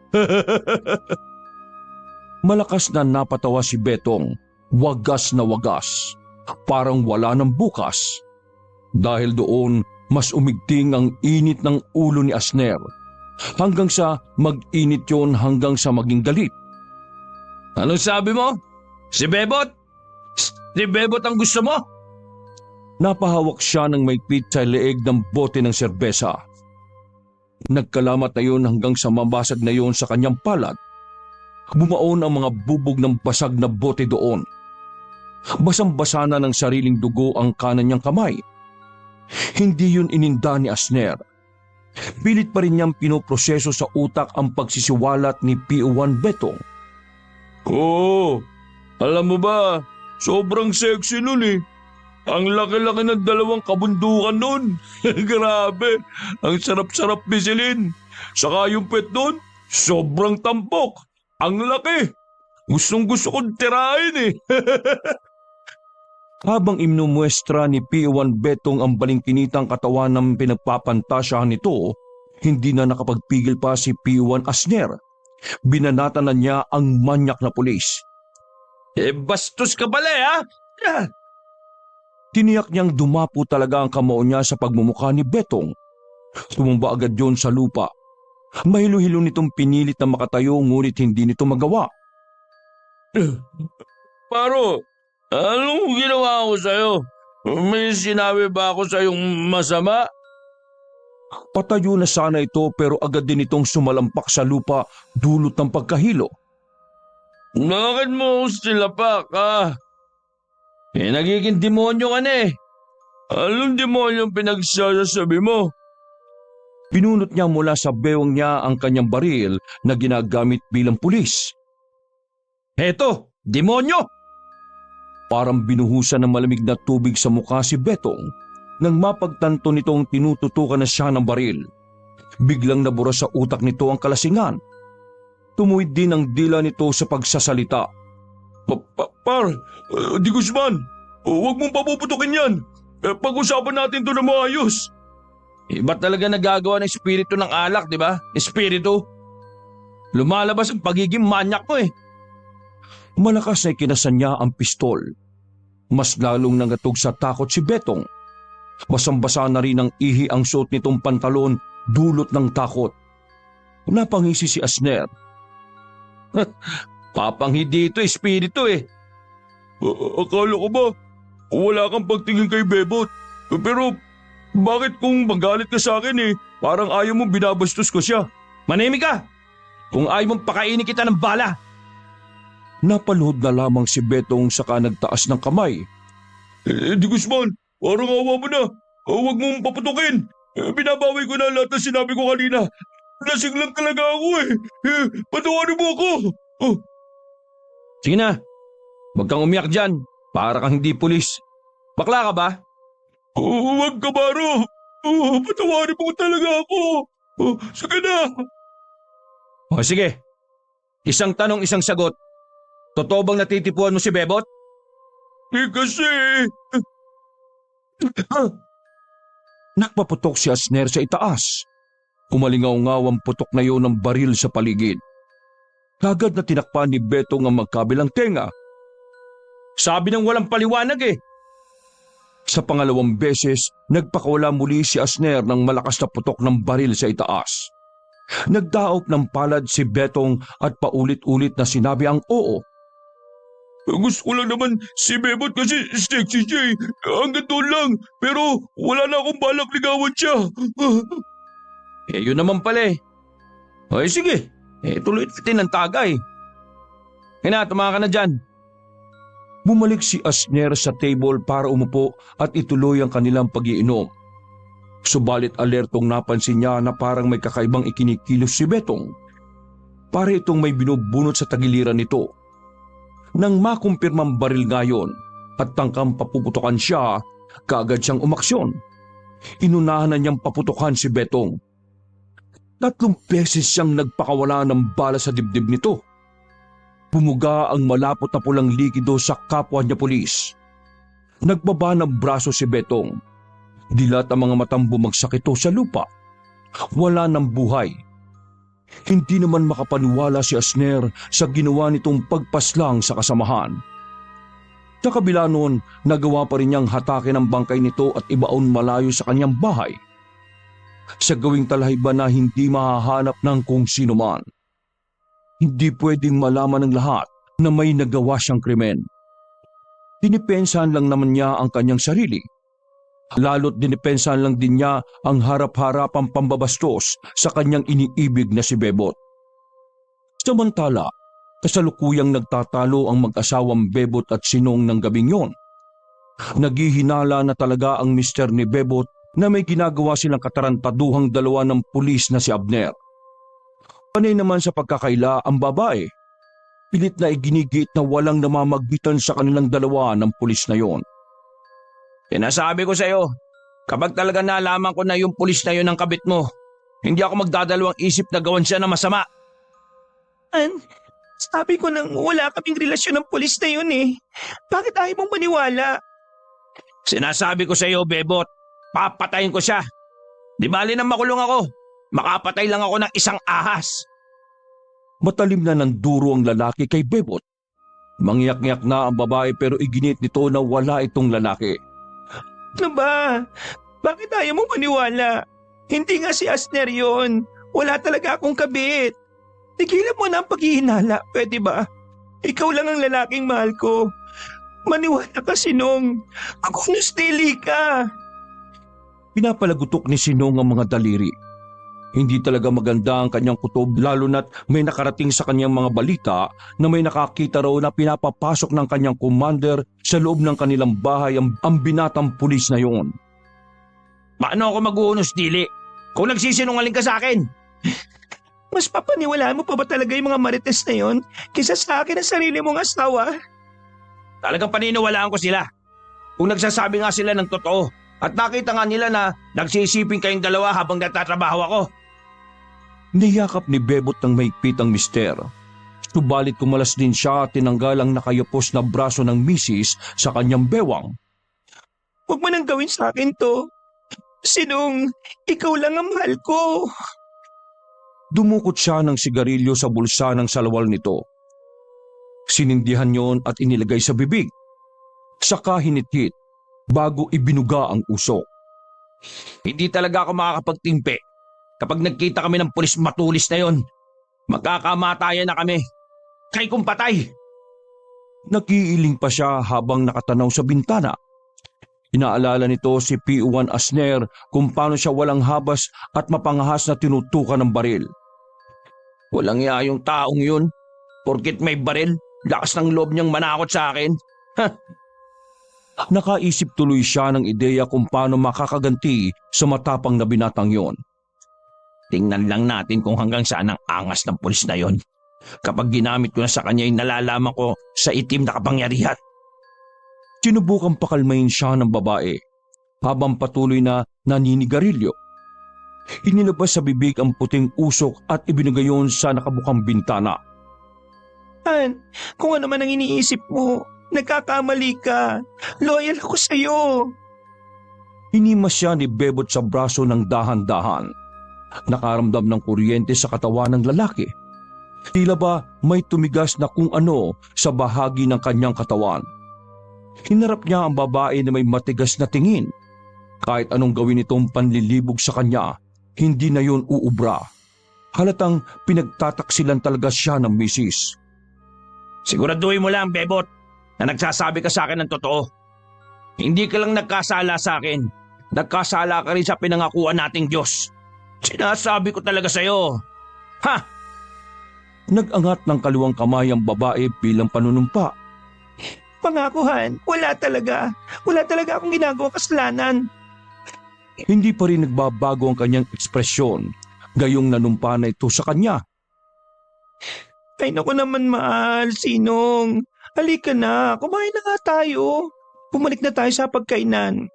Malakas na napatawa si Betong, wagas na wagas, parang wala ng bukas. Dahil doon, mas umigting ang init ng ulo ni Asner, hanggang sa mag-init yon hanggang sa maging galit. Anong sabi mo? Si Bebot? Si Bebot ang gusto mo? Napahawak siya ng maigpit sa leeg ng bote ng serbesa. Nagkalamat na yon hanggang sa mabasag na yon sa kanyang palad. Bumaon ang mga bubog ng basag na bote doon. Basang-basa na ng sariling dugo ang kanan niyang kamay. Hindi yun ininda ni Asner. Pilit pa rin niyang pinoproseso sa utak ang pagsisiwalat ni P1 Betong. Oo, alam mo ba, sobrang sexy nun eh. Ang laki-laki ng 2 kabundukan nun. Grabe, ang sarap-sarap bisilin. Saka yung pet nun, sobrang tampok. Ang laki. Gustong-gusto kong tirahin eh. Habang imnumuestra ni P1 Betong ang balingkinitang katawan ng pinagpapantasyahan nito, hindi na nakapagpigil pa si P1 Asner. Binanata na niya ang manyak na pulis. Bastos ka pala ha? Tiniyak niyang dumapo talaga ang kamao niya sa pagmumukha ni Betong. Tumumba agad yon sa lupa. Mahilo-hilo nitong pinilit na makatayo ngunit hindi nito magawa. Paro, anong ginawa ko sa'yo? May sinabi ba ako sa'yong masama? Patayo na sana ito pero agad din itong sumalampak sa lupa dulot ng pagkahilo. Bakit mo silapak ha? Nagiging demonyo ka na eh. Anong demonyo pinagsasabi mo? Pinunot niya mula sa bewang niya ang kanyang baril na ginagamit bilang pulis. Eto, demonyo! Parang binuhusan ng malamig na tubig sa mukha si Betong nang mapagtanto nitong tinututukan na siya ng baril. Biglang nabura sa utak nito ang kalasingan. Tumuwid din ang dila nito sa pagsasalita. Di Guzman, huwag mong papuputukin yan. Pag-usapan natin to na maayos. Iba talaga nagagawa ng espiritu ng alak, di ba? Espiritu. Lumalabas ang pagiging manyak mo eh. Malakas na ikinasan niya ang pistol. Mas lalong nangatog sa takot si Betong. Basang-basa na rin ang ihi ang suot nitong pantalon dulot ng takot. Napangisi si Asner. Papanghi dito, espiritu eh. Akala ko ba wala kang pagtingin kay Bebot? Pero bakit kung magalit ka sa akin eh, parang ayaw mong binabastos ko siya? Manahimik ka! Kung ayaw mong pakainin kita ng bala! Napaluhod na lamang si Betong saka nagtaas ng kamay. Di Guzman, parang awa mo na. Huwag mong paputukin. Binabawi ko na lahat ng sinabi ko kanina. Lasing lang talaga ako eh. Patawarin mo ako. Sige na. Huwag kang umiyak dyan. Para kang hindi pulis. Bakla ka ba? Huwag ka, Baro. Patawarin mo talaga ako. Sige na. O sige. Isang tanong, isang sagot. Totoo bang natitipuan mo si Bebot? Kasi... Nakpaputok si Asner sa itaas. Kumalingaw-ngaw ang putok na iyon ng baril sa paligid. Kagad na tinakpan ni Betong ang magkabilang tenga. Sabi ng walang paliwanag eh. Sa pangalawang beses, nagpakawala muli si Asner ng malakas na putok ng baril sa itaas. Nagdaop ng palad si Betong at paulit-ulit na sinabi ang oo. Gusto ko lang naman si Bebot kasi sexy siya eh. Hanggang doon lang. Pero wala na akong balak ligawan siya. Yun naman pala eh. Ay sige, tuloy natin ang tagay. Tumawa ka na dyan. Bumalik si Asner sa table para umupo at ituloy ang kanilang pag-iinom. Subalit alertong napansin niya na parang may kakaibang ikinikilos si Betong. Para itong may binubunot sa tagiliran nito. Nang makumpirmang baril ngayon at tangkang papuputukan siya, kaagad siyang umaksyon. Inunahan na niyang paputukan si Betong. 3 beses siyang nagpakawala ng bala sa dibdib nito. Bumuga ang malapot na pulang likido sa kapwa niya pulis. Nagbaba ng braso si Betong. Dilat ang mga matang bumagsak ito sa lupa. Wala ng buhay. Hindi naman makapaniwala si Asner sa ginawa nitong pagpaslang sa kasamahan. Sa kabila noon, nagawa pa rin niyang hatakin ang bangkay nito at ibaon malayo sa kanyang bahay. Sa gawing talahiban na hindi mahahanap ng kung sino man. Hindi pwedeng malaman ng lahat na may nagawa siyang krimen. Dinipensahan lang naman niya ang kanyang sarili. Lalo't dinipensahan lang din niya ang harap-harapang pambabastos sa kanyang iniibig na si Bebot. Samantala, kasalukuyang nagtatalo ang mag-asawang Bebot at Sinong ng gabing yon. Naghihinala na talaga ang mister ni Bebot na may ginagawa silang katarantaduhang dalawa ng pulis na si Abner. Panay naman sa pagkakaila ang babae. Pilit na iginigit na walang namamagbitan sa kanilang dalawa ng pulis na yon. Sinasabi ko sa iyo, kapag talaga nalaman ko na yung pulis na yon ang kabit mo, hindi ako magdadalawang isip na gawan siya na masama. Sabi ko nang wala kaming relasyon ng pulis na yun eh. Bakit ayaw mong maniwala? Sinasabi ko sa iyo, Bebot, papatayin ko siya. Di bali nang makulong ako, makapatay lang ako ng isang ahas. Matalim na ng duro ang lalaki kay Bebot. Mangyak-ngyak na ang babae pero iginit nito na wala itong lalaki. Ano ba? Bakit ayaw mong maniwala? Hindi nga si Asner yun. Wala talaga akong kabit. Tigilan mo na ang paghihinala, pwede ba? Ikaw lang ang lalaking mahal ko. Maniwala ka, Sinong. Ako nustili ka. Pinapalagutok ni Sinong ang mga daliri. Hindi talaga maganda ang kanyang kutob lalo na't may nakarating sa kanyang mga balita na may nakakita raw na pinapapasok ng kanyang commander sa loob ng kanilang bahay ang binatang pulis na yon. Paano ako mag-uunos, Dili? Kung nagsisinungaling ka sa akin? Mas papaniwalaan mo pa ba talaga yung mga marites na yon kaysa sa akin ang sarili mong asawa? Talagang paniniwalaan ko sila. Kung nagsasabi nga sila ng totoo at nakita nga nila na nagsisiping kayong dalawa habang nagtatrabaho ako. Niyakap ni Bebot ng mahigpit ang mister. Subalit kumalas din siya at tinanggal ang nakayapos na braso ng misis sa kanyang bewang. Huwag mo nang gawin sa akin to. Sinong, ikaw lang ang mahal ko. Dumukot siya ng sigarilyo sa bulsa ng salawal nito. Sinindihan yon at inilagay sa bibig. Saka hinit-hit bago ibinuga ang usok. Hindi talaga ako makakapagtimpi. Kapag nagkita kami ng pulis matulis na yon, magkakamatayan na kami. Kay kong patay. Nakiiling pa siya habang nakatanaw sa bintana. Inaalala nito si P1 Asner kung paano siya walang habas at mapangahas na tinutukan ng baril. Walang iya yung taong yun. Porkit may baril, lakas ng loob niyang manakot sa akin. Nakaisip tuloy siya ng ideya kung paano makakaganti sa matapang na binatang yon. Tingnan lang natin kung hanggang saan ang angas ng pulis na yon. Kapag ginamit ko na sa kanya ay nalalaman ko sa itim na kapangyarihan. Sinubukang pakalmahin siya ng babae habang patuloy na naninigarilyo. Inilabas sa bibig ang puting usok at ibinagayon sa nakabukang bintana. Kung ano man ang iniisip mo, nagkakamali ka. Loyal ako sa'yo. Hinimas siya ni Bebot sa braso ng dahan-dahan. Nakaramdam ng kuryente sa katawan ng lalaki. Tila ba may tumigas na kung ano sa bahagi ng kanyang katawan. Hinarap niya ang babae na may matigas na tingin. Kahit anong gawin itong panlilibog sa kanya, hindi na yun uubra. Halatang pinagtataksilan talaga siya ng misis. Siguraduhin mo lang, Bebot. na nagsasabi ka sa akin ng totoo. Hindi ka lang nagkasala sa akin. Nagkasala ka rin sa pinangakuan nating Diyos. Sinasabi ko talaga sa'yo. Ha! Nag-angat ng kaliwang kamay ang babae bilang panunumpa. Pangakuhan, wala talaga. Wala talaga akong ginagawang kasalanan. Hindi pa rin nagbabago ang kanyang ekspresyon, gayong nanumpa na ito sa kanya. Ay naku naman mahal, Sinong. Halika na, kumain na nga tayo. Bumalik na tayo sa pagkainan.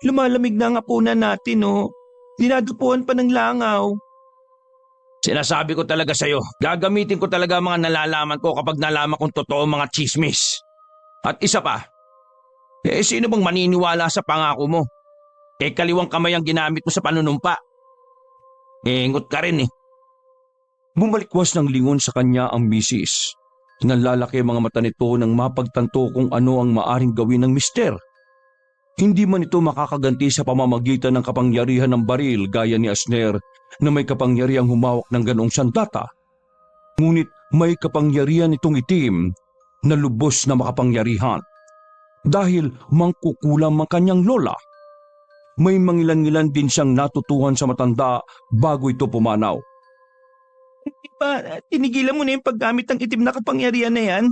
Lumalamig na ang hapunan natin, oh. Dinadupuan pa ng langaw. Sinasabi ko talaga sa'yo, gagamitin ko talaga ang mga nalalaman ko kapag nalaman kong totoo mga chismis. At isa pa, sino bang maniniwala sa pangako mo? Kaliwang kamay ang ginamit mo sa panunumpa. Ingot ka rin eh. Bumalikwas ng lingon sa kanya ang misis. Nanlalaki ang mga mata nito nang mapagtanto kung ano ang maaring gawin ng mister. Hindi man ito makakaganti sa pamamagitan ng kapangyarihan ng baril gaya ni Asner na may kapangyarihang humawak ng ganong sandata. Ngunit may kapangyarihan itong itim na lubos na makapangyarihan. Dahil mangkukulam ang kanyang lola. May mangilan-ngilan din siyang natutuhan sa matanda bago ito pumanaw. Di ba, tinigilan mo na yung paggamit ng itim na kapangyarihan na yan?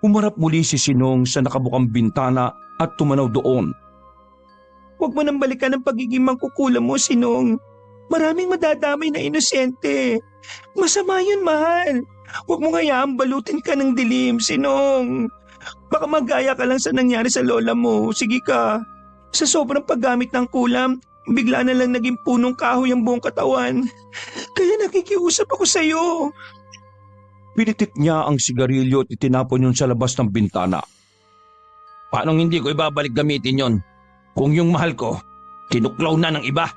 Umarap muli si Sinong sa nakabukang bintana at tumanaw doon. Huwag mo nang balikan ang pagiging mangkukulam mo, Sinong. Maraming madadamay na inosente. Masama yun, mahal. Huwag mo hayaang balutin ka ng dilim, Sinong. Baka magaya ka lang sa nangyari sa lola mo. Sige ka. Sa sobrang paggamit ng kulam, bigla na lang naging punong kahoy ang buong katawan. Kaya nakikiusap ako sa'yo. Pinitik niya ang sigarilyo at itinapon yun sa labas ng bintana. Paano hindi ko ibabalik gamitin yon? Kung yung mahal ko, tinuklaw na ng iba.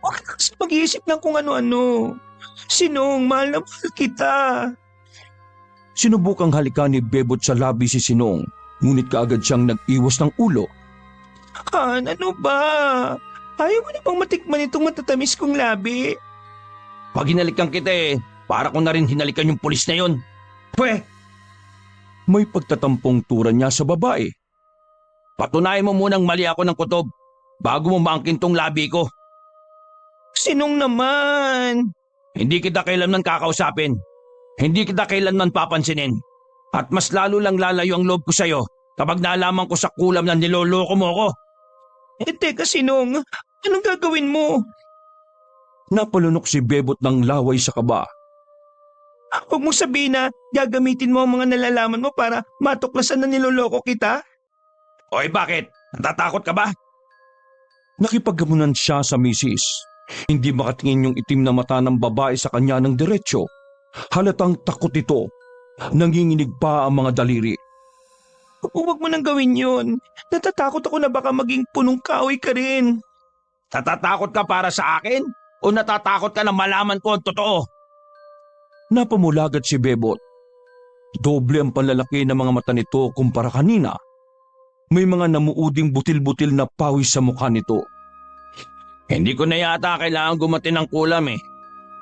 Huwag ka kasi mag-iisip ng kung ano-ano. Sinong, mahal na mahal kita. Sinubukang halikan ni Bebot sa labi si Sinong, ngunit kaagad siyang nag-iwas ng ulo. Han, ano ba? Ayaw mo na bang matikman itong matatamis kong labi? Pag hinalikan kita para ko na rin hinalikan yung pulis na yon. Pwe, May pagtatampong tura niya sa babae. patunayan mo munang mali ako ng kutob bago mo maangkin tong labi ko. Sinong naman? Hindi kita kailanman kakausapin. Hindi kita kailanman papansinin. At mas lalo lang lalayo ang loob ko sa'yo kapag naalaman ko sa kulam na niloloko mo ako. Teka, Sinong. Anong gagawin mo? Napalunok si Bebot ng laway sa kaba. Huwag mong sabihin na gagamitin mo ang mga nalalaman mo para matuklasan na niloloko kita? Oy, bakit? Natatakot ka ba? Nakipaggamunan siya sa misis. Hindi makatingin yung itim na mata ng babae sa kanya ng diretsyo. Halatang takot ito. Nanginginig pa ang mga daliri. Huwag mo nang gawin yun. Natatakot ako na baka maging punong kahoy ka rin. Natatakot ka para sa akin? O natatakot ka na malaman ko ang totoo? Napamulagat si Bebot. Doble ang panlalaki ng mga mata nito kumpara kanina. May mga namuuding butil-butil na pawis sa mukha nito. Hindi ko na yata kailangan gumatin ng kulam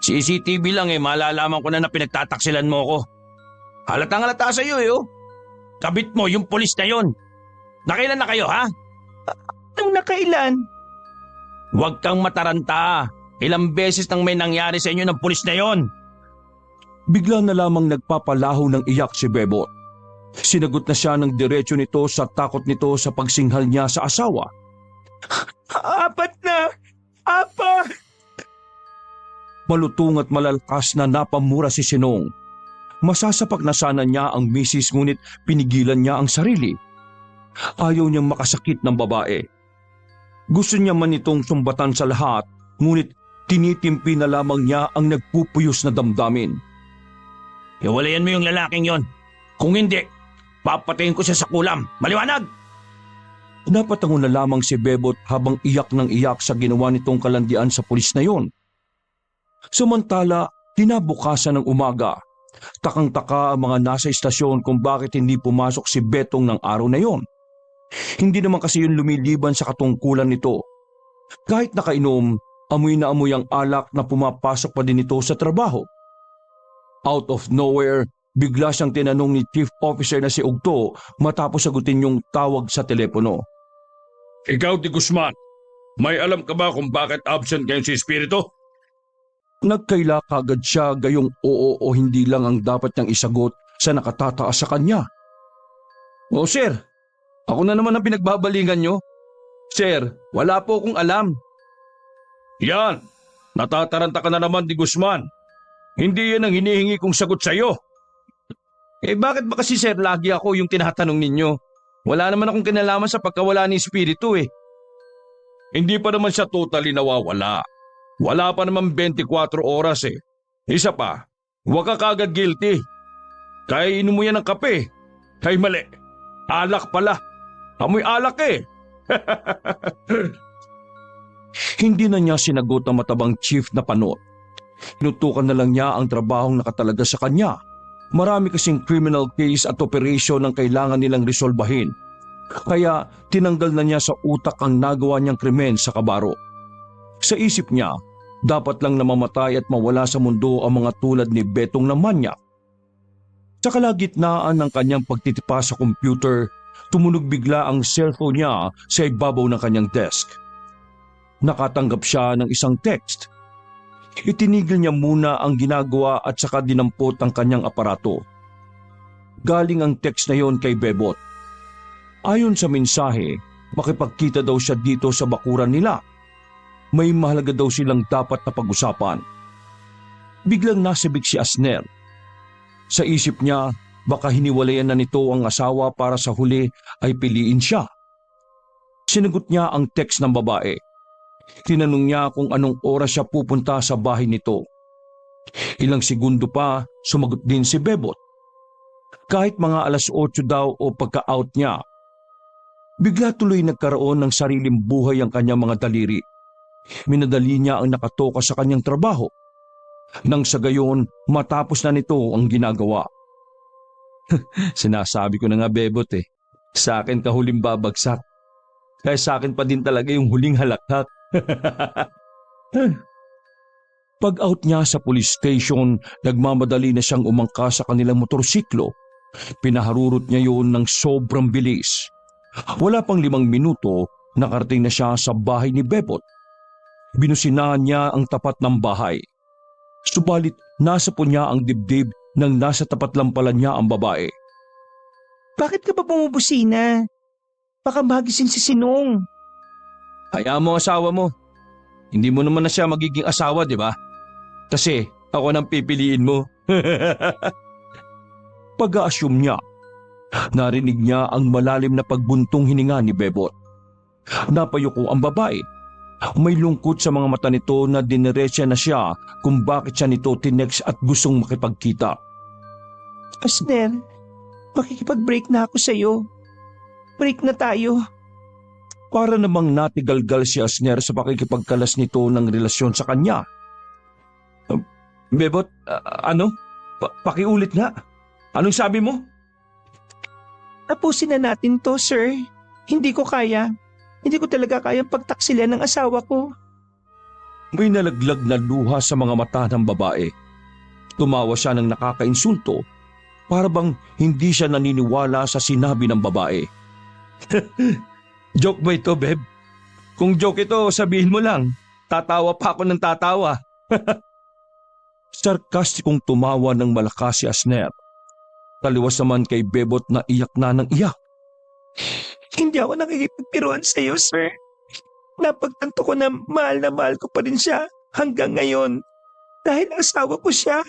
CCTV lang malalaman ko na pinagtataksilan mo ko. Halatang halata sa iyo Kabit mo yung pulis na yon. Nakailan na kayo ha? Anong nakailan? Huwag kang mataranta. Ilang beses nang may nangyari sa inyo ng pulis na yon. Bigla na lamang nagpapalaho ng iyak si Bebot. Sinagot na siya ng diretsyo nito sa takot nito sa pagsinghal niya sa asawa. Apat na! Apat! Malutong at malalakas na napamura si Sinong. Masasapak na sana niya ang misis ngunit pinigilan niya ang sarili. Ayaw niyang makasakit ng babae. Gusto niya man itong sumbatan sa lahat, ngunit tinitimpi na lamang niya ang nagpupuyos na damdamin. Iwalayan mo yung lalaking yon. Kung hindi, papatayin ko siya sa kulam. Maliwanag! Napatango na lamang si Bebot habang iyak ng iyak sa ginawa nitong kalandian sa pulis na yon. Samantala, kinabukasan ng umaga. Takang-taka ang mga nasa istasyon kung bakit hindi pumasok si Betong ng araw na yon. Hindi naman kasi yun lumiliban sa katungkulan nito. Kahit nakainom, amoy na amoy ang alak na pumapasok pa din ito sa trabaho. Out of nowhere, bigla siyang tinanong ni Chief Officer na si Ugto matapos sagutin yung tawag sa telepono. Ikaw, Di Guzman, may alam ka ba kung bakit absent ngayon si Espiritu? Nagkaila kagad siya gayong oo o hindi lang ang dapat niyang isagot sa nakatataas sa kanya. O sir, ako na naman ang pinagbabalingan nyo. Sir, wala po akong alam. Yan, natataranta ka na naman, Di Guzman. Hindi yan ang hinihingi kong sagot sa'yo. Eh bakit ba kasi sir lagi ako yung tinatanong ninyo? Wala naman akong kinalaman sa pagkawala ni Espiritu eh. Hindi pa naman siya totally nawawala. Wala pa naman 24 oras eh. Isa pa, huwag ka kagad guilty. Kaya inom mo yan ng kape. Ay mali, alak pala. Amoy alak eh. Hindi na niya sinagot ang matabang chief na panot. Inutukan na lang niya ang trabahong nakatalaga sa kanya. Marami kasing criminal case at operasyon ang kailangan nilang resolbahin. Kaya tinanggal na niya sa utak ang nagawa niyang krimen sa Kabaro. Sa isip niya, dapat lang namamatay at mawala sa mundo ang mga tulad ni Betong na manyak. Sa kalagitnaan ng kanyang pagtitipa sa computer, tumunog bigla ang cellphone niya sa ibabaw ng kanyang desk. Nakatanggap siya ng isang text. Itinigil niya muna ang ginagawa at saka dinampot ang kanyang aparato. Galing ang text na yon kay Bebot. Ayon sa mensahe, makipagkita daw siya dito sa bakuran nila. May mahalaga daw silang dapat na pag-usapan. Biglang nasibik si Asner. Sa isip niya, baka hiniwalayan na nito ang asawa para sa huli ay piliin siya. Sinagot niya ang text ng babae. Tinanong niya kung anong oras siya pupunta sa bahay nito. Ilang segundo pa, sumagot din si Bebot. Kahit mga 8:00 daw o pagka-out niya. Bigla tuloy nagkaroon ng sariling buhay ang kanyang mga daliri. Minadali niya ang nakatoka sa kanyang trabaho. Nang sa gayon, matapos na nito ang ginagawa. Sinasabi ko na nga Bebot eh, sa akin ka huling babagsak. Kaya sa akin pa din talaga yung huling halakhak. Pag-out niya sa police station, nagmamadali na siyang umangka sa kanilang motorsiklo. Pinaharurot niya yun ng sobrang bilis. Wala pang 5 minuto, nakarating na siya sa bahay ni Bebot. Binusinahan niya ang tapat ng bahay. Subalit nasa po niya ang dibdib nang nasa tapat lang pala niya ang babae. Bakit ka pa bumubusina? Baka magising si Sinong. Hayaan mo ang asawa mo. Hindi mo naman na siya magiging asawa, di ba? Kasi ako nang pipiliin mo. Pag-a-assume niya, narinig niya ang malalim na pagbuntong hininga ni Bebot. Napayuko ang babae. May lungkot sa mga mata nito na dineresya na siya kung bakit siya nito tinext at gustong makipagkita. Asner, makikipag-break na ako sa'yo. Break na tayo. Para namang natigalgal si Asner sa pakikipagkalas nito ng relasyon sa kanya. Bebot, ano? Pakiulit nga. Anong sabi mo? Tapusin na natin to, sir. Hindi ko kaya. Hindi ko talaga kayang pagtaksilan ng asawa ko. May nalaglag na luha sa mga mata ng babae. Tumawa siya ng nakakainsulto, para bang hindi siya naniniwala sa sinabi ng babae. Joke ba ito, Beb? Kung joke ito, sabihin mo lang. Tatawa pa ako ng tatawa. Sarkastikong tumawa ng malakas si Asner. Taliwas naman kay Bebot na iyak na ng iyak. Hindi ako nakikipagpiruan sa'yo, sir. Napagtanto ko na mahal ko pa rin siya hanggang ngayon. Dahil asawa ko siya.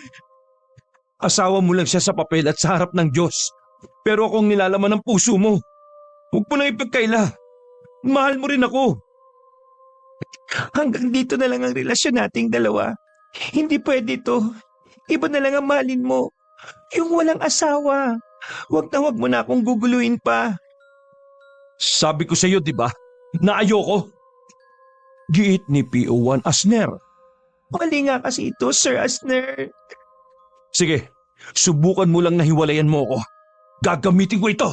Asawa mo lang siya sa papel at sa harap ng Diyos. Pero akong nilalaman ng puso mo. Huwag mo nang ipagkaila. Mahal mo rin ako. Hanggang dito na lang ang relasyon nating dalawa. Hindi pwede to. Iba na lang ang mahalin mo. Yung walang asawa. Huwag mo na akong guguluhin pa. Sabi ko sa iyo, di ba? Na ayoko. Giit ni PO1 Asner. Mali nga kasi ito, Sir Asner. Sige, subukan mo lang na hiwalayan mo ako. Gagamitin ko ito.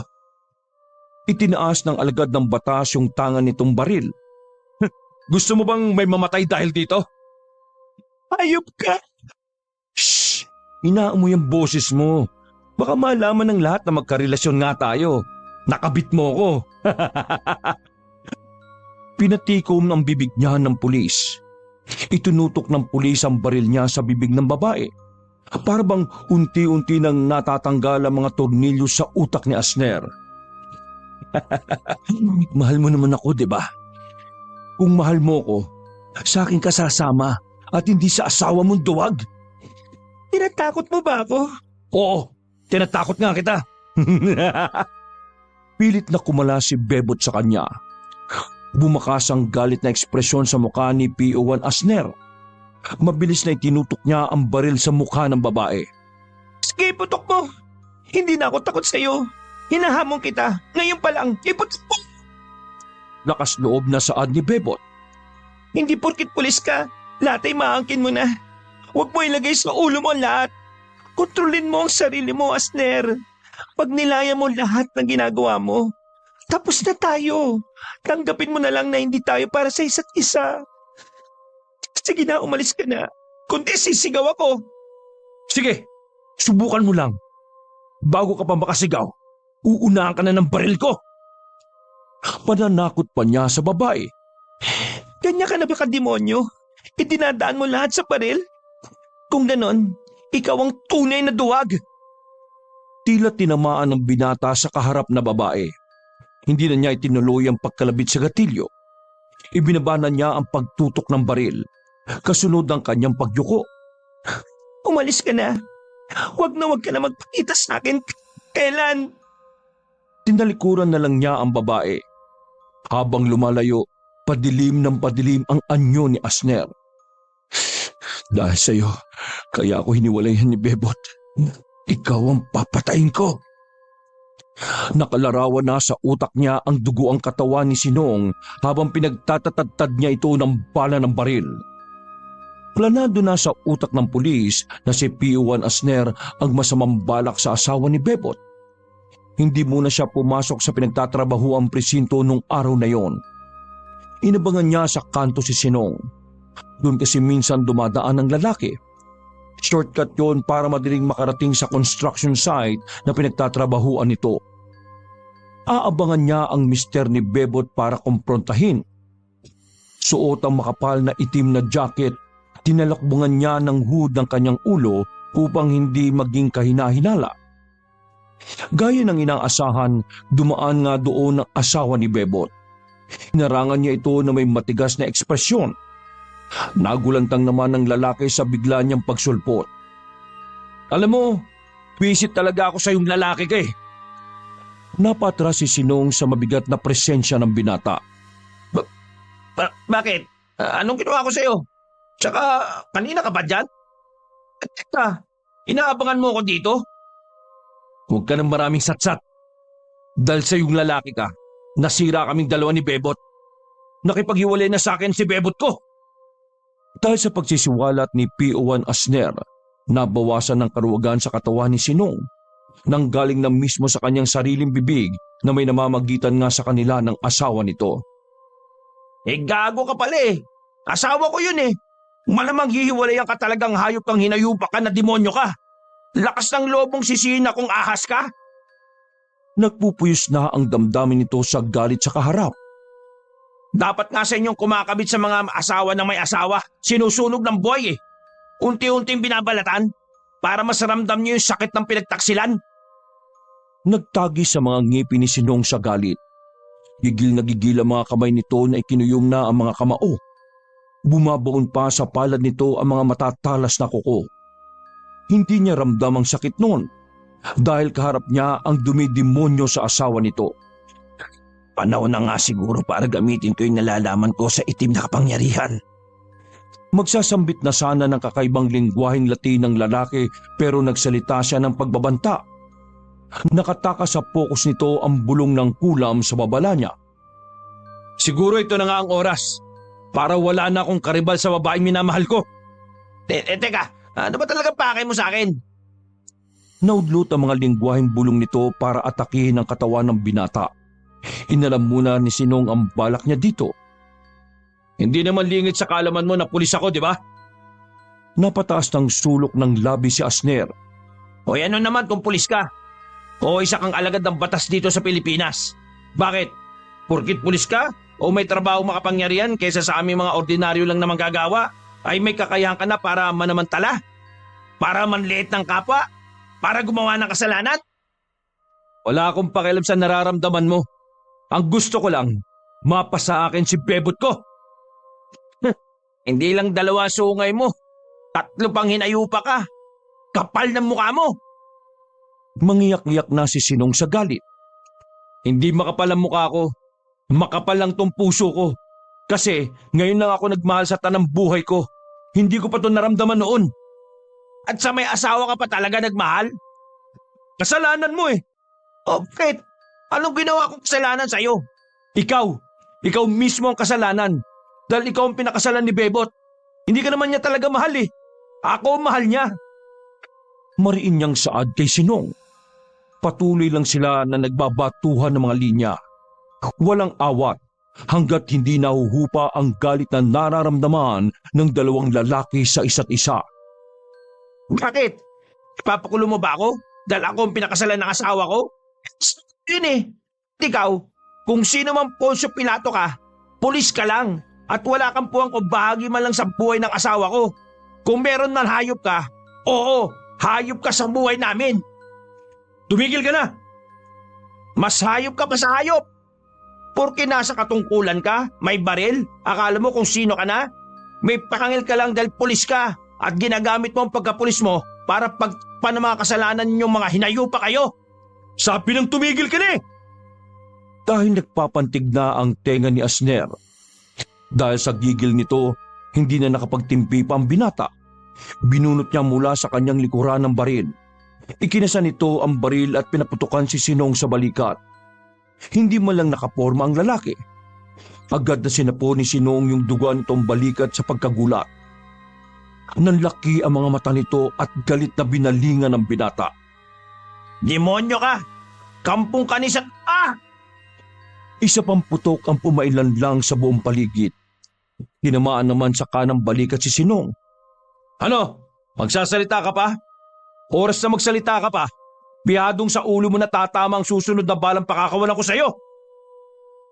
Itinaas ng alagad ng batas yung tangan nitong baril. Gusto mo bang may mamatay dahil dito? Hayop ka. Shh! Inaamoy ang boses mo. Baka malaman ng lahat na magkarelasyon nga tayo. Nakabit mo ko. Pinatikom ng bibig niya ng pulis. Itunutok ng pulis ang baril niya sa bibig ng babae. Para bang unti-unti nang natatanggal ang mga tornilyo sa utak ni Asner. Mahal mo naman ako, di ba? Kung mahal mo ko, sa akin ka sasama at hindi sa asawa mong duwag. Tinatakot mo ba ako? Oo, tinatakot nga kita. Pilit na kumala si Bebot sa kanya. Bumakas ang galit na ekspresyon sa mukha ni PO1 Asner. Mabilis na itinutok niya ang baril sa mukha ng babae. Sige, putok mo. Hindi na ako takot sa'yo. Hinahamon kita. Ngayon pa lang, iputok mo. Lakas loob na saad ni Bebot. Hindi porkit pulis ka, lahat ay maangkin mo na. Huwag mo ilagay sa ulo mo ang lahat. Kontrolin mo ang sarili mo, Asner. Pag nilaya mo lahat ng ginagawa mo, tapos na tayo. Tanggapin mo na lang na hindi tayo para sa isa't isa. Sige na, umalis ka na. Kundi sisigaw ako. Sige, subukan mo lang. Bago ka pa makasigaw, uunahan ka na ng baril ko. Pananakot pa niya sa babae. Kanya ka na ba kademonyo? Itinadaan mo lahat sa baril? Kung ganon, ikaw ang tunay na duwag. Tila tinamaan ng binata sa kaharap na babae. Hindi na niya itinuloy ang pagkalabit sa gatilyo. Ibinaba na niya ang pagtutok ng baril. Kasunod ang kanyang pagyuko. Umalis ka na. Huwag ka na magpakita sa akin. Kailan? Tinalikuran na lang niya ang babae. Habang lumalayo, padilim ng padilim ang anyo ni Asner. Dahil sa'yo, kaya ako hiniwalayan ni Bebot. Ikaw ang papatayin ko. Nakalarawan na sa utak niya ang dugo ang katawan ni Sinong habang pinagtatatad niya ito ng bala ng baril. Planado na sa utak ng pulis na si PO1 Asner ang masamang balak sa asawa ni Bebot. Hindi muna siya pumasok sa pinagtatrabahuang presinto nung araw na yon. Inabangan niya sa kanto si Sinong. Doon kasi minsan dumadaan ang lalaki. Shortcut yon para madaling makarating sa construction site na pinagtatrabahuan nito. Aabangan niya ang mister ni Bebot para kumprontahin. Suot ang makapal na itim na jacket, tinalakbungan niya ng hood ng kanyang ulo upang hindi maging kahina-hinala. Gaya ng inaasahan, dumaan nga doon ang asawa ni Bebot. Hinarangan niya ito na may matigas na ekspresyon. Nagulantang naman ng lalaki sa bigla niyang pagsulpot. Alam mo, visit talaga ako sa yung lalaki ka eh. Napatras si Sinong sa mabigat na presensya ng binata. Bakit? Anong ginawa ko sa'yo? Tsaka, kanina ka ba dyan? Teka, inaabangan mo ako dito? Huwag ka ng maraming satsat. Dahil sa yung lalaki ka, nasira kaming dalawa ni Bebot. Nakipaghiwalay na sa akin si Bebot ko. Dahil sa pagsisiwalat ni PO1 Asner, nabawasan ng karuwagan sa katawan ni Sinong. Nanggaling na mismo sa kanyang sariling bibig na may namamagitan nga sa kanila ng asawa nito. Gago ka pala eh. Asawa ko yun eh. Malamang hihiwalayan ka talagang hayop kang hinayupa ka na demonyo ka. Lakas ng lobong sisihin kung ahas ka. Nagpupuyos na ang damdamin nito sa galit sa kaharap. Dapat nga sa inyong kumakabit sa mga asawa ng may asawa. Sinusunog ng buhay eh. Unti-unting binabalatan para masaramdam niyo yung sakit ng pinagtaksilan. Nagtagi sa mga ngipin ni Sinong sa galit. Gigil na gigil ang mga kamay nito na ikinuyong na ang mga kamao. Bumabaon pa sa palad nito ang mga matatalas na kuko. Hindi niya ramdam ang sakit noon dahil kaharap niya ang dumidemonyo sa asawa nito. Panahon na nga siguro para gamitin ko yung nalalaman ko sa itim na kapangyarihan. Magsasambit na sana ng kakaibang lingwaheng Latin ng lalaki pero nagsalita siya ng pagbabanta. Nakatakas sa pokus nito ang bulong ng kulam sa babala niya. Siguro ito na nga ang oras para wala na akong karibal sa babaeng minamahal ko. Teka, ano ba talaga pakay mo sa akin? Naudlot ang mga lingwaheng bulong nito para atakihin ang katawan ng binata. Inalam muna ni Sinong ang balak niya dito. Hindi naman lingit sa kaalaman mo na pulis ako, di ba? Napataas ng sulok ng labi si Asner. O ano naman kung pulis ka? O isa kang alagad ng batas dito sa Pilipinas? Bakit? Porkit pulis ka? O may trabaho makapangyarihan kaysa sa aming mga ordinaryo lang na manggagawa? Ay may kakayahan ka na para manamantala? Para manliit ng kapwa? Para gumawa ng kasalanan? Wala akong pakialam sa nararamdaman mo. Ang gusto ko lang, mapasa akin si bebot ko. Hindi lang 2 sungay mo. 3 pang hinayupa ka. Kapal ng mukha mo. Mangiyak-iyak na si Sinong sa galit. Hindi makapal ang mukha ko. Makapal lang tong puso ko. Kasi ngayon lang ako nagmahal sa tanang buhay ko. Hindi ko pa to naramdaman noon. At sa may asawa ka pa talaga nagmahal? Kasalanan mo eh. Oh, Fred, anong ginawa kong kasalanan sa'yo? Ikaw mismo ang kasalanan. Dahil ikaw ang pinakasalan ni Bebot. Hindi ka naman niya talaga mahal eh. Ako ang mahal niya. Mariin niyang saad kay Sinong. Patuloy lang sila na nagbabatuhan ng mga linya. Walang awat hanggat hindi nahuhupa ang galit na nararamdaman ng 2 lalaki sa isa't isa. Bakit? Ipapakulo mo ba ako? Dahil ako ang pinakasalan ng asawa ko? Yun eh. Ikaw, kung sino man Poncio Pilato ka, pulis ka lang. At wala kang puwang kung bahagi man lang sa buhay ng asawa ko. Kung meron man hayop ka, oo, hayop ka sa buhay namin. Tumigil ka na. Mas hayop ka pa sa hayop. Porke nasa katungkulan ka, may baril, akala mo kung sino ka na? May pakangil ka lang dahil pulis ka at ginagamit mo ang pagkapulis mo para pagpan ng mga kasalanan ninyong mga hinayupa kayo. Sabi ng tumigil ka na eh. Dahil nagpapantig na ang tenga ni Asner. Dahil sa gigil nito, hindi na nakapagtimpi pa ang binata. Binunot niya mula sa kanyang likuran ng baril. Ikinasa nito ang baril at pinaputukan si Sinong sa balikat. Hindi man lang nakaporma ang lalaki. Agad na sinapo ni Sinong yung duga nitong balikat sa pagkagulat. Nanlaki ang mga mata nito at galit na binalingan ng binata. Demonyo ka! Kampong kanisat! Ah! Isa pang putok ang pumailan lang sa buong paligid. Tinamaan naman sa kanang balikat si Sinong. Ano? Magsasalita ka pa? Oras na magsalita ka pa. Piyadong sa ulo mo na tatama ang susunod na balang pakakawalan ko sa'yo.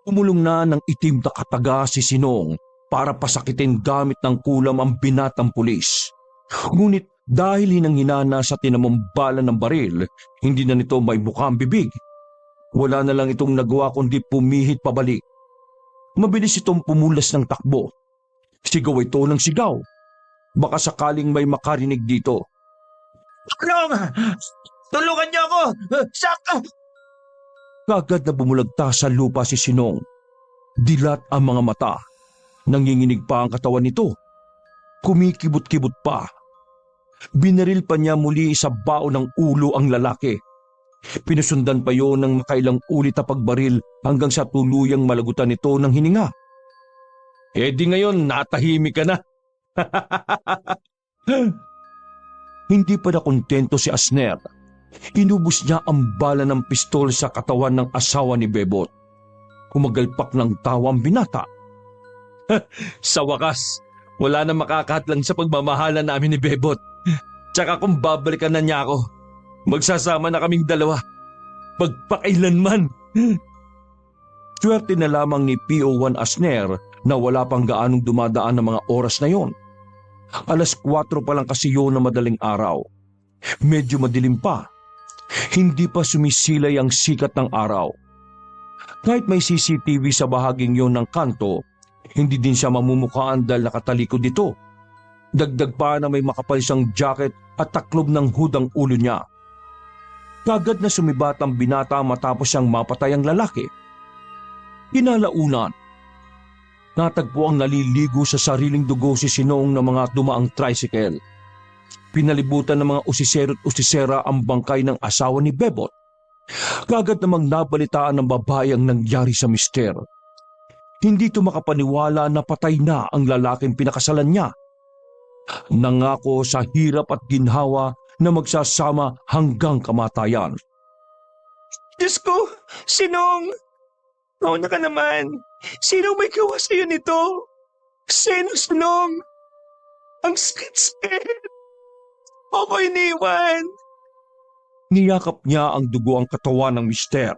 Umulong na ng itim na kataga si Sinong para pasakitin gamit ng kulam ang binatang pulis. Ngunit dahil hinang-hinana sa tinamong bala ng baril, hindi na nito may mukha ang bibig. Wala na lang itong nagawa kundi pumihit pabalik. Mabilis itong pumulas ng takbo. Sigaw ito ng sigaw. Baka sakaling may makarinig dito. Tulong! Tulungan niyo ako! Saka! Kagad na bumulagta sa lupa si Sinong. Dilat ang mga mata. Nanginginig pa ang katawan nito. Kumikibot-kibot pa. Binaril pa niya muli sa bao ng ulo ang lalaki. Pinusundan pa yon ng makailang ulit na pagbaril hanggang sa tuluyang malagutan nito ng hininga. Eh di ngayon natahimik ka na. Hindi pa na kontento si Asner. Inubos niya ang bala ng pistol sa katawan ng asawa ni Bebot. Kumagalpak ng tawa ang binata. Sa wakas, wala na makakatlang sa pagmamahalan namin ni Bebot. Tsaka kung babalikan na niya ako, magsasama na kaming 2. Magpakailanman. Swerte na lamang ni PO1 Asner na wala pang gaanong dumadaan ng mga oras na yon. 4:00 pa lang kasi yun na madaling araw. Medyo madilim pa. Hindi pa sumisilay ang sikat ng araw. Kahit may CCTV sa bahaging yon ng kanto, hindi din siya mamumukhaan dahil nakatalikod dito. Dagdag pa na may makapal siyang jacket at taklob ng hudang ulo niya. Kagad na sumibat ang binata matapos siyang mapatay ang lalaki. Kinalaunan, natagpo ang naliligo sa sariling dugo si Sinong ng mga dumaang tricycle. Pinalibutan ng mga usisero at usisera ang bangkay ng asawa ni Bebot. Kagad namang nabalitaan ng babae ang nangyari sa mister. Hindi ito makapaniwala na patay na ang lalaking pinakasalan niya. Nangako sa hirap at ginhawa na magsasama hanggang kamatayan. Diyos ko, Sinong! Mauna ka naman. Sino may gawa sa'yo nito? Sino, Sinong? Ang sakit-sakit. Ako iniwan. Niyakap niya ang dugo ang katawan ng mister.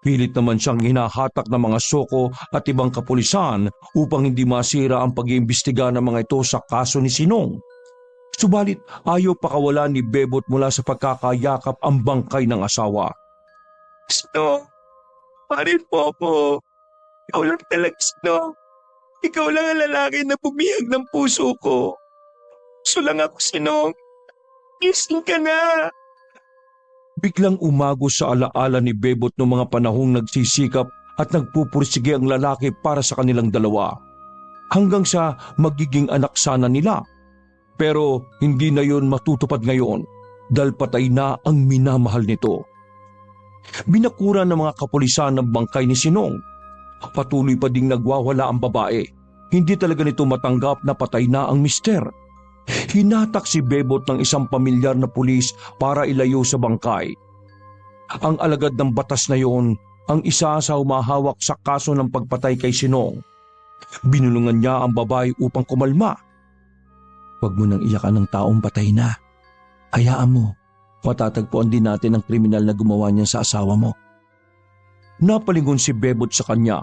Pilit naman siyang hinahatak ng mga soko at ibang kapulisan upang hindi masira ang pag-iimbestiga ng mga ito sa kaso ni Sinong. Subalit ayaw pakawalan ni Bebot mula sa pagkakayakap ang bangkay ng asawa. Snow, parin po ako. Ikaw lang talaga, Snow. Ikaw lang ang lalaki na bumihag ng puso ko. Gusto lang ako, Sinong. Gising ka na. Biglang umago sa alaala ni Bebot noong mga panahong nagsisikap at nagpupursige ang lalaki para sa kanilang dalawa. Hanggang sa magiging anak sana nila. Pero hindi na yon matutupad ngayon dahil patay na ang minamahal nito. Binakura ng mga kapulisan ng bangkay ni Sinong. Patuloy pa ding nagwawala ang babae. Hindi talaga nito matanggap na patay na ang mister. Hinatak si Bebot ng isang pamilyar na pulis para ilayo sa bangkay. Ang alagad ng batas na yon ang isa sa humahawak sa kaso ng pagpatay kay Sinong. Binulungan niya ang babae upang kumalma. Huwag mo nang iyakan ng taong patay na. Hayaan mo, matatagpuan din natin ang kriminal na gumawa niyan sa asawa mo. Napalingon si Bebot sa kanya.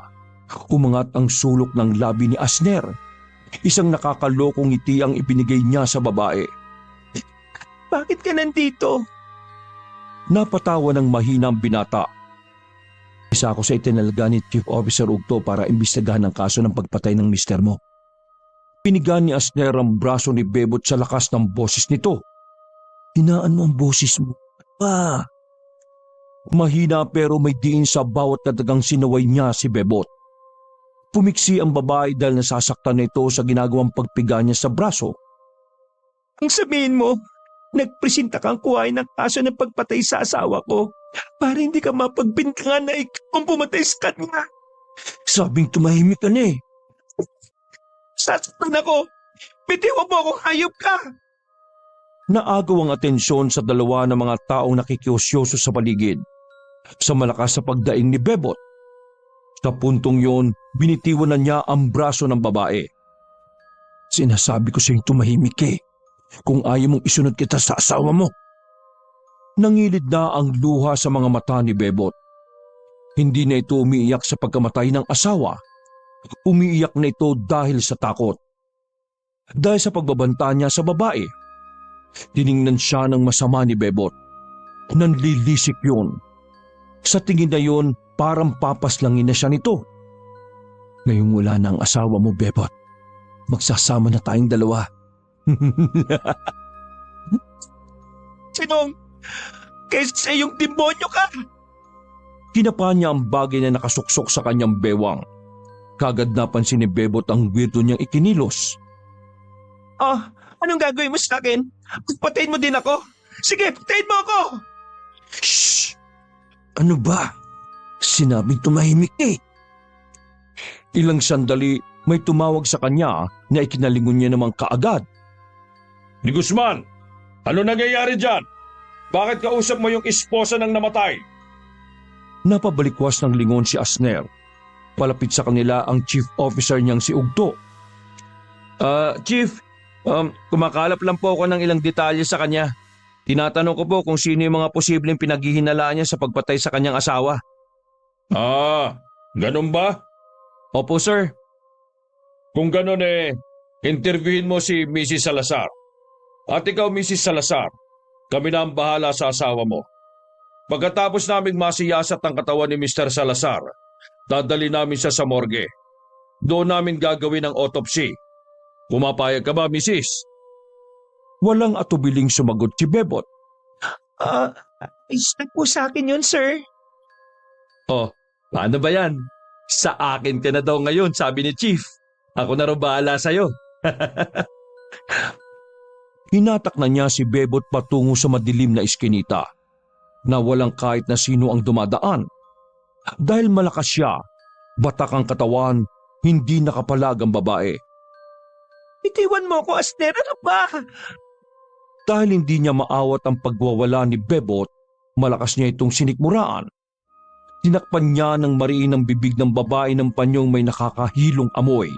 Umangat ang sulok ng labi ni Asner. Isang nakakalokong ngiti ang ibinigay niya sa babae. Bakit ka nandito? Napatawa ng mahina ang binata. Isa ako sa itinalaga ni Chief Officer Ugto para imbestigahan ang kaso ng pagpatay ng mister mo. Piniga ni Asner ang braso ni Bebot sa lakas ng boses nito. Hinaan mo ang boses mo. Pa! Mahina pero may diin sa bawat kadagang sinaway niya si Bebot. Pumiksi ang babae dahil nasasaktan na ito sa ginagawang pagpiga niya sa braso. Ang sabihin mo, nagpresenta kang kuhain ng kaso ng pagpatay sa asawa ko para hindi ka mapagbintangan na ikaw ang pumatay sa kanya. Sabing tumahimik ka na eh. Sasaktan ako! Bitiwan mo akong hayop ka! Naagaw ang atensyon sa dalawa ng mga taong nakikiusyoso sa paligid. Sa malakas sa pagdaing ni Bebot. Sa puntong yon, binitiwan na niya ang braso ng babae. Sinasabi ko sa iyong tumahimik eh, kung ayaw mong isunod kita sa asawa mo. Nangilid na ang luha sa mga mata ni Bebot. Hindi na ito umiiyak sa pagkamatay ng asawa. Umiiyak na ito dahil sa takot. Dahil sa pagbabanta niya sa babae. Tiningnan siya ng masama ni Bebot. Nanlilisik yun. Sa tingin na yun, parang papaslangin na siya nito. Ngayong wala na ang asawa mo, Bebot. Magsasama na tayong dalawa. Sinong, kaysa sa iyong demonyo ka! Kinapa niya ang bagay na nakasuksok sa kanyang bewang. Kagad napansin ni Bebot ang weirdo niyang ikinilos. Oh, anong gagawin mo sa akin? Patayin mo din ako! Sige, patayin mo ako! Shh! Ano ba? Sinabing tumahimik eh. Ilang sandali may tumawag sa kanya na ikinalingon niya namang kaagad. Ni Guzman, ano nangyayari dyan? Bakit kausap mo yung esposa ng namatay? Napabalikwas ng lingon si Asner. Palapit sa kanila ang chief officer niyang si Ugto. Chief, kumakalap lang po ako ng ilang detalye sa kanya. Tinatanong ko po kung sino yung mga posibleng pinaghihinalaan niya sa pagpatay sa kanyang asawa. Ganun ba? Opo, sir. Kung ganun interviewin mo si Mrs. Salazar. At ikaw, Mrs. Salazar, kami na ang bahala sa asawa mo. Pagkatapos naming masiyasat ang katawan ni Mr. Salazar, dadali namin siya sa morgue. Doon namin gagawin ang autopsy. Pumapayag ka ba, Mrs.? Walang atubiling sumagot si Bebot. Ayos na po sa akin yun, sir. Oh, paano ba yan? Sa akin ka na daw ngayon, sabi ni Chief. Ako na rin bahala sa'yo. Hinatak na niya si Bebot patungo sa madilim na iskinita na walang kahit na sino ang dumadaan. Dahil malakas siya, batak ang katawan, hindi nakapalag ang babae. Bitiwan mo ako, Asner. Ano ba? Dahil hindi niya maawat ang pagwawala ni Bebot, malakas niya itong sinikmuraan. Tinakpan niya ng mariin ang bibig ng babae ng panyong may nakakahilong amoy.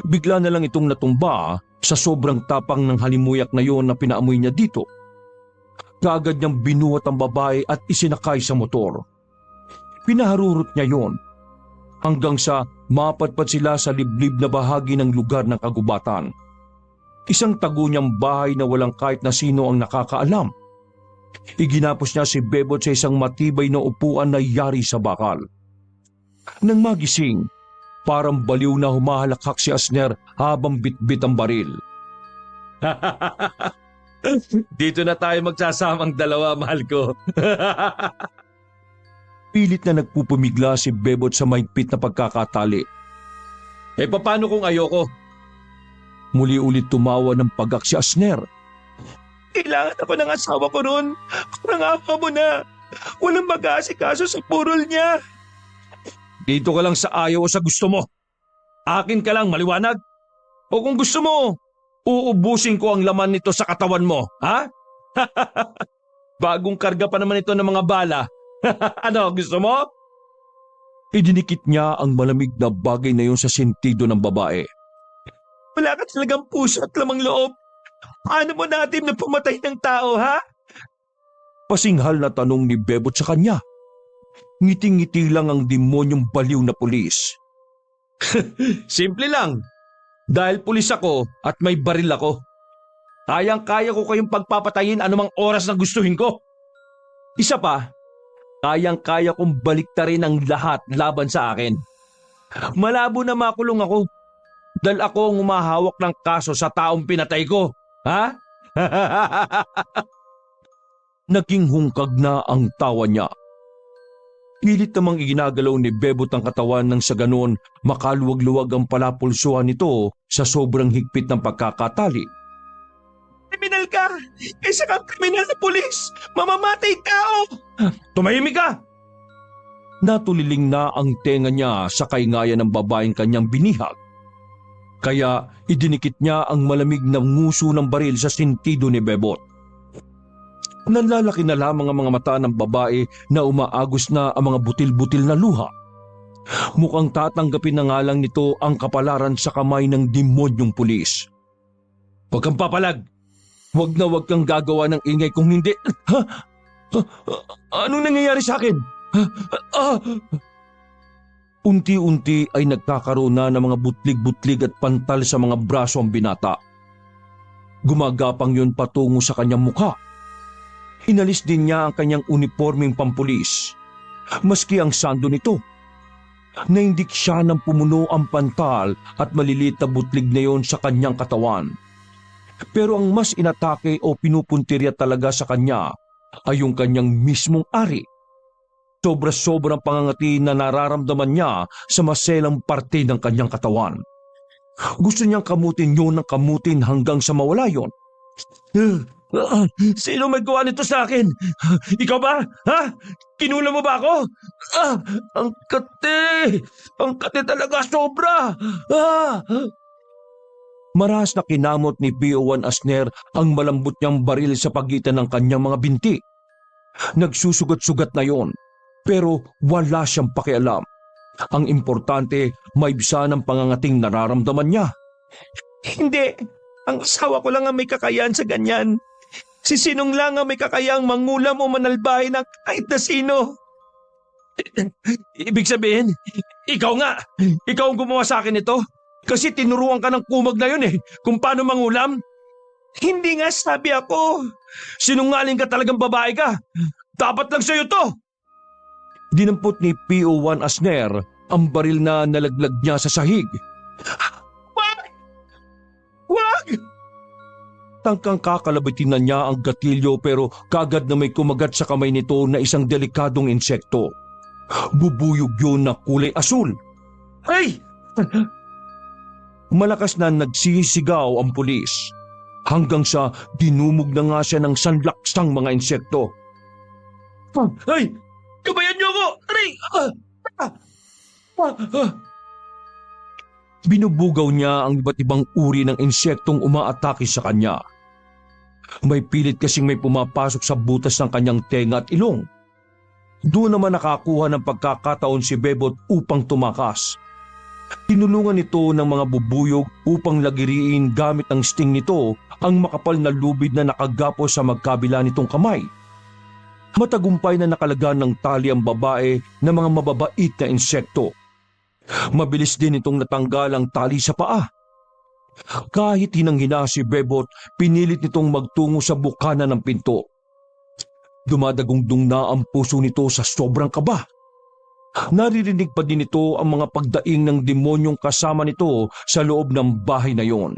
Bigla na lang itong natumba sa sobrang tapang ng halimuyak na yon na pinaamoy niya dito. Kaagad niyang binuhat ang babae at isinakay sa motor. Pinaharurot niya yon hanggang sa mapadpad sila sa liblib na bahagi ng lugar ng kagubatan. Isang tago niyang bahay na walang kahit na sino ang nakakaalam. Iginapos niya si Bebot sa isang matibay na upuan na yari sa bakal. Nang magising, parang baliw na humahalakhak si Asner habang bitbit ang baril. Dito na tayo magsasamang dalawa, mahal ko. Pilit na nagpupumigla si Bebot sa mahigpit na pagkakatali. Paano kung ayoko? Muli ulit tumawa ng pagak si Asner. Kailangan ako ng asawa ko ron. Pangawa mo na. Walang mag-aasikaso sa purol niya. Dito ka lang sa ayaw o sa gusto mo. Akin ka lang, maliwanag. O kung gusto mo, uubusin ko ang laman nito sa katawan mo, ha? Bagong karga pa naman ito ng mga bala. Ano, gusto mo? Idinikit niya ang malamig na bagay na yun sa sentido ng babae. Wala ka talagang puso at lamang loob. Paano mo natin na pumatay ng tao, ha? Pasinghal na tanong ni Bebot sa kanya. Ngiting-ngiti lang ang demonyong baliw na pulis. Simple lang. Dahil pulis ako at may baril ako. Kayang-kaya ko kayong pagpapatayin anumang oras na gustuhin ko. Isa pa, kayang-kaya kong baliktarin ang lahat laban sa akin. Malabo na makulong ako dahil ako ang umahawak ng kaso sa taong pinatay ko. Ha? Naging hungkag na ang tawa niya. Pilit namang iginagalaw ni Bebot ang katawan nang sa ganon makaluwag-luwag ang palapulsuhan nito sa sobrang higpit ng pagkakatali. Kriminal ka! Isa kang kriminal na pulis! Mamamatay tao! Tumahimik ka! Natuliling na ang tenga niya sa kaingayan ng babaeng kanyang binihag. Kaya idinikit niya ang malamig na nguso ng baril sa sentido ni Bebot. Nanlalaki na lamang ang mga mata ng babae na umaagos na ang mga butil-butil na luha. Mukhang tatanggapin na nga lang nito ang kapalaran sa kamay ng demonyong pulis. Huwag kang papalag! Huwag na huwag kang gagawa ng ingay kung hindi... Ha? Anong nangyayari sa akin? Unti-unti ay nagkakaroon na ng mga butlig-butlig at pantal sa mga braso ang binata. Gumagapang yun patungo sa kanyang mukha. Inalis din niya ang kanyang uniformeng pampulis. Maski ang sando nito. Naindik siya ng pumuno ang pantal at maliliit na butlig na yon sa kanyang katawan. Pero ang mas inatake o pinupuntirya talaga sa kanya ay yung kanyang mismong ari. Sobra-sobrang pangangati na nararamdaman niya sa maselang parte ng kanyang katawan. Gusto niyang kamutin yun ng kamutin hanggang sa mawala yun. Sino may gawa nito sa akin? Ikaw ba? Ha? Kinula mo ba ako? Ang kate! Ang kate talaga sobra! Marahas na kinamot ni PO1 Asner ang malambot niyang baril sa pagitan ng kanyang mga binti. Nagsusugat-sugat na yon, pero wala siyang pakialam. Ang importante, maibsa ng pangangating nararamdaman niya. Hindi. Ang asawa ko lang ang may kakayahan sa ganyan. Si Sinong lang ang may kakayahang mangulam o manalbahin ng kahit na sino. Ibig sabihin, ikaw nga! Ikaw ang gumawa sa akin ito? Kasi tinuruan ka ng kumag na yun kung paano mangulam? Hindi nga sabi ako. Sinungaling ka talagang babae ka! Dapat lang sa'yo to! Dinampot ni PO1 Asner ang baril na nalaglag niya sa sahig. Wag! Wag! Tangkang kakalabitin na niya ang gatilyo pero kagad na may kumagat sa kamay nito na isang delikadong insekto. Bubuyog yun na kulay asul. Ay! Malakas na nagsisigaw ang pulis hanggang sa dinumog na nga siya ng sanlaksang mga insekto. Ay! Gabayan niyo ako! Aray! Binubugaw niya ang iba't ibang uri ng insektong umaatake sa kanya. May pilit kasing may pumapasok sa butas ng kanyang tenga at ilong. Doon naman nakakuha ng pagkakataon si Bebot upang tumakas. Tinulungan ito ng mga bubuyog upang lagiriin gamit ang sting nito ang makapal na lubid na nakagapos sa magkabila nitong kamay. Matagumpay na nakalagan ng tali ang babae ng mga mababait na insekto. Mabilis din itong natanggal ang tali sa paa. Kahit hinang-hina si Bebot, pinilit nitong magtungo sa bukana ng pinto. Dumadagundong na ang puso nito sa sobrang kaba. Naririnig pa din ito ang mga pagdaing ng demonyong kasama nito sa loob ng bahay na yon.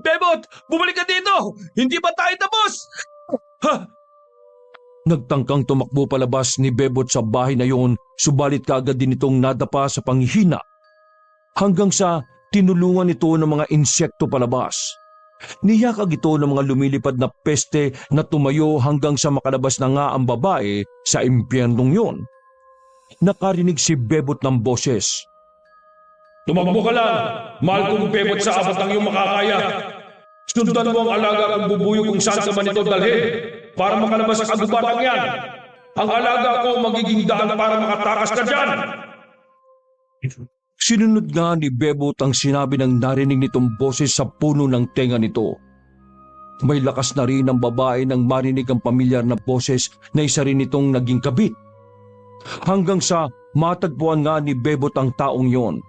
Bebot! Bumalik ka dito! Hindi pa tayo tapos! Ha! Nagtangkang tumakbo palabas ni Bebot sa bahay na yon, subalit kaagad din itong nadapa sa panghihina. Hanggang sa tinulungan ito ng mga insekto palabas. Niyakag ito ng mga lumilipad na peste na tumayo hanggang sa makalabas na nga ang babae sa impyernong yon. Nakarinig si Bebot ng boses. Tumakbo ka lang! Mahal kong Bebot sa abot ng iyong makakaya! Sundan mo ang alaga kong bubuyo kung saan ka man ito dalhin para makalabas sa kagubatang yan! Ang alaga ko magiging daan para makatakas ka dyan! Sinunod nga ni Bebot ang sinabi ng narinig nitong boses sa puno ng tenga nito. May lakas na rin ang babae nang marinig ang pamilyar na boses na isa rin itong naging kabit. Hanggang sa matagpuan nga ni Bebot ang taong yon.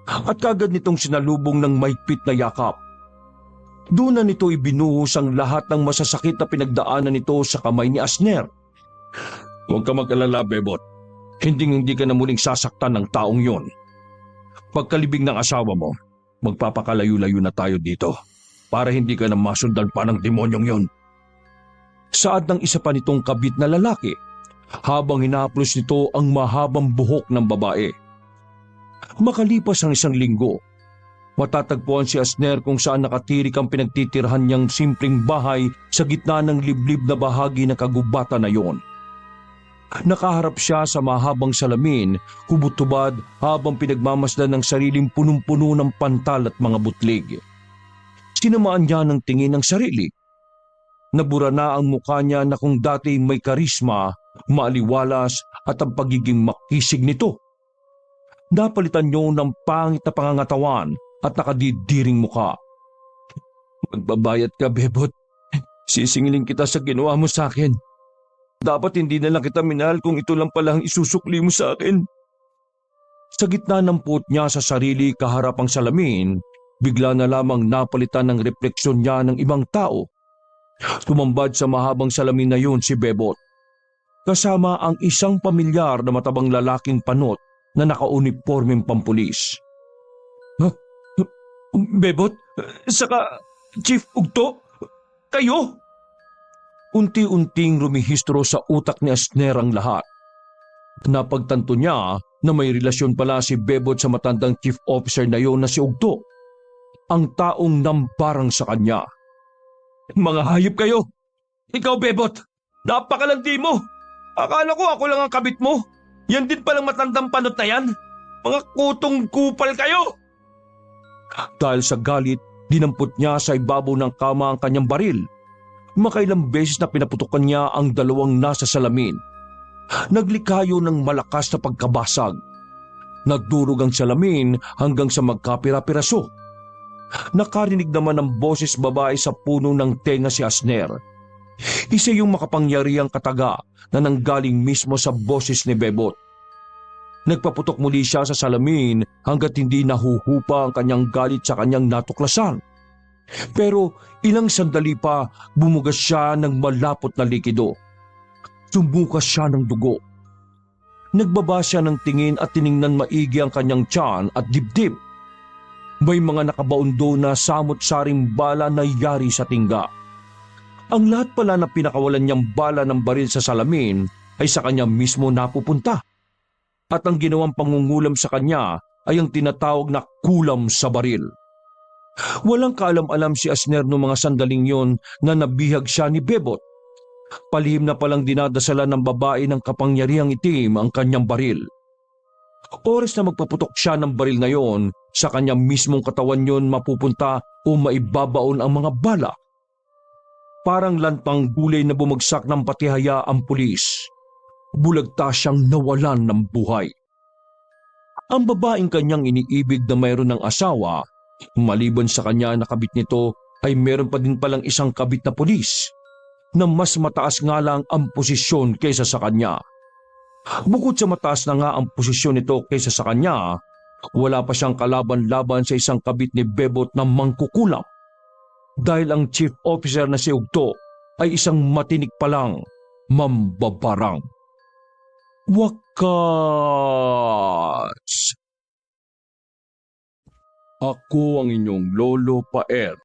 At kagad nitong sinalubong ng maigpit na yakap. Doon na nito ibinuhos ang lahat ng masasakit na pinagdaanan nito sa kamay ni Asner. Huwag ka mag-alala, Bebot. Hindi ka na muling sasaktan ng taong yon. Pagkalibing ng asawa mo, magpapakalayo-layo na tayo dito para hindi ka na masundan pa ng demonyong yon. Saad ng isa pa nitong kabit na lalaki habang hinaplos nito ang mahabang buhok ng babae. Makalipas ang 1 linggo, matatagpuan si Asner kung saan nakatirik ang pinagtitirhan niyang simpleng bahay sa gitna ng liblib na bahagi ng kagubatan na yon. Nakaharap siya sa mahabang salamin, kubot-tubad habang pinagmamasdan ng sariling punong-puno ng pantal at mga butlig. Sinamaan niya ng tingin ng sarili. Nabura na ang mukha niya na kung dati may karisma, maaliwalas at ang pagiging makisig nito. Napalitan niyo ng pangit na pangangatawan at nakadidiring mukha. Magbabayad ka, Bebot. Sisingilin kita sa ginawa mo sa akin. Dapat hindi na lang kita minahal kung ito lang pala ang isusukli mo sa akin. Sa gitna ng puot niya sa sarili kaharap ang salamin, bigla na lamang napalitan ng refleksyon niya ng ibang tao. Tumambad sa mahabang salamin na yun si Bebot. Kasama ang isang pamilyar na matabang lalaking panot na nakaunipormeng pampulis. Bebot? Saka Chief Ugto? Kayo? Unti-unting rumihistro sa utak ni Asner ang lahat. Napagtanto niya na may relasyon pala si Bebot sa matandang chief officer na yon na si Ugto, ang taong namparang sa kanya. Mga hayop kayo! Ikaw, Bebot! Napakalandi mo! Akala ko ako lang ang kabit mo! Yan din palang matandang panot na yan! Mga kutong kupal kayo! Dahil sa galit, dinampot niya sa ibabaw ng kama ang kanyang baril. Makailang beses na pinaputukan niya ang dalawang nasa salamin. Naglikayo ng malakas na pagkabasag. Nagdurog ang salamin hanggang sa magkapira-piraso. Nakarinig naman ng boses babae sa puno ng tenga si Asner. Isa yung makapangyarihang kataga na nanggaling mismo sa boses ni Bebot. Nagpaputok muli siya sa salamin hanggat hindi nahuhupa ang kanyang galit sa kanyang natuklasan. Pero ilang sandali pa bumugas siya ng malapot na likido. Sumukas siya ng dugo. Nagbaba siya ng tingin at tiningnan maigi ang kanyang tiyan at dibdib. May mga nakabaon doon na samot-saring bala na yari sa tingga. Ang lahat pala na pinakawalan niyang bala ng baril sa salamin ay sa kanya mismo napupunta. At ang ginawang pangungulam sa kanya ay ang tinatawag na kulam sa baril. Walang kaalam-alam si Asner noong mga sandaling yon na nabihag siya ni Bebot. Palihim na palang dinadasalan ng babae ng kapangyarihang itim ang kanyang baril. Oras na magpaputok siya ng baril na yon, sa kanyang mismong katawan yon mapupunta o maibabaon ang mga bala. Parang lantang gulay na bumagsak ng patihaya ang pulis. Bulagta siyang nawalan ng buhay. Ang babaeng kanyang iniibig na mayroon ng asawa, maliban sa kanya na kabit nito ay meron pa din palang isang kabit na pulis na mas mataas nga lang ang posisyon kaysa sa kanya. Bukod sa mataas na nga ang posisyon nito kaysa sa kanya, wala pa siyang kalaban-laban sa isang kabit ni Bebot na mangkukulam dahil ang chief officer na si Ugto ay isang matinik palang mambabarang. Wakas! Ako ang inyong Lolo Paer.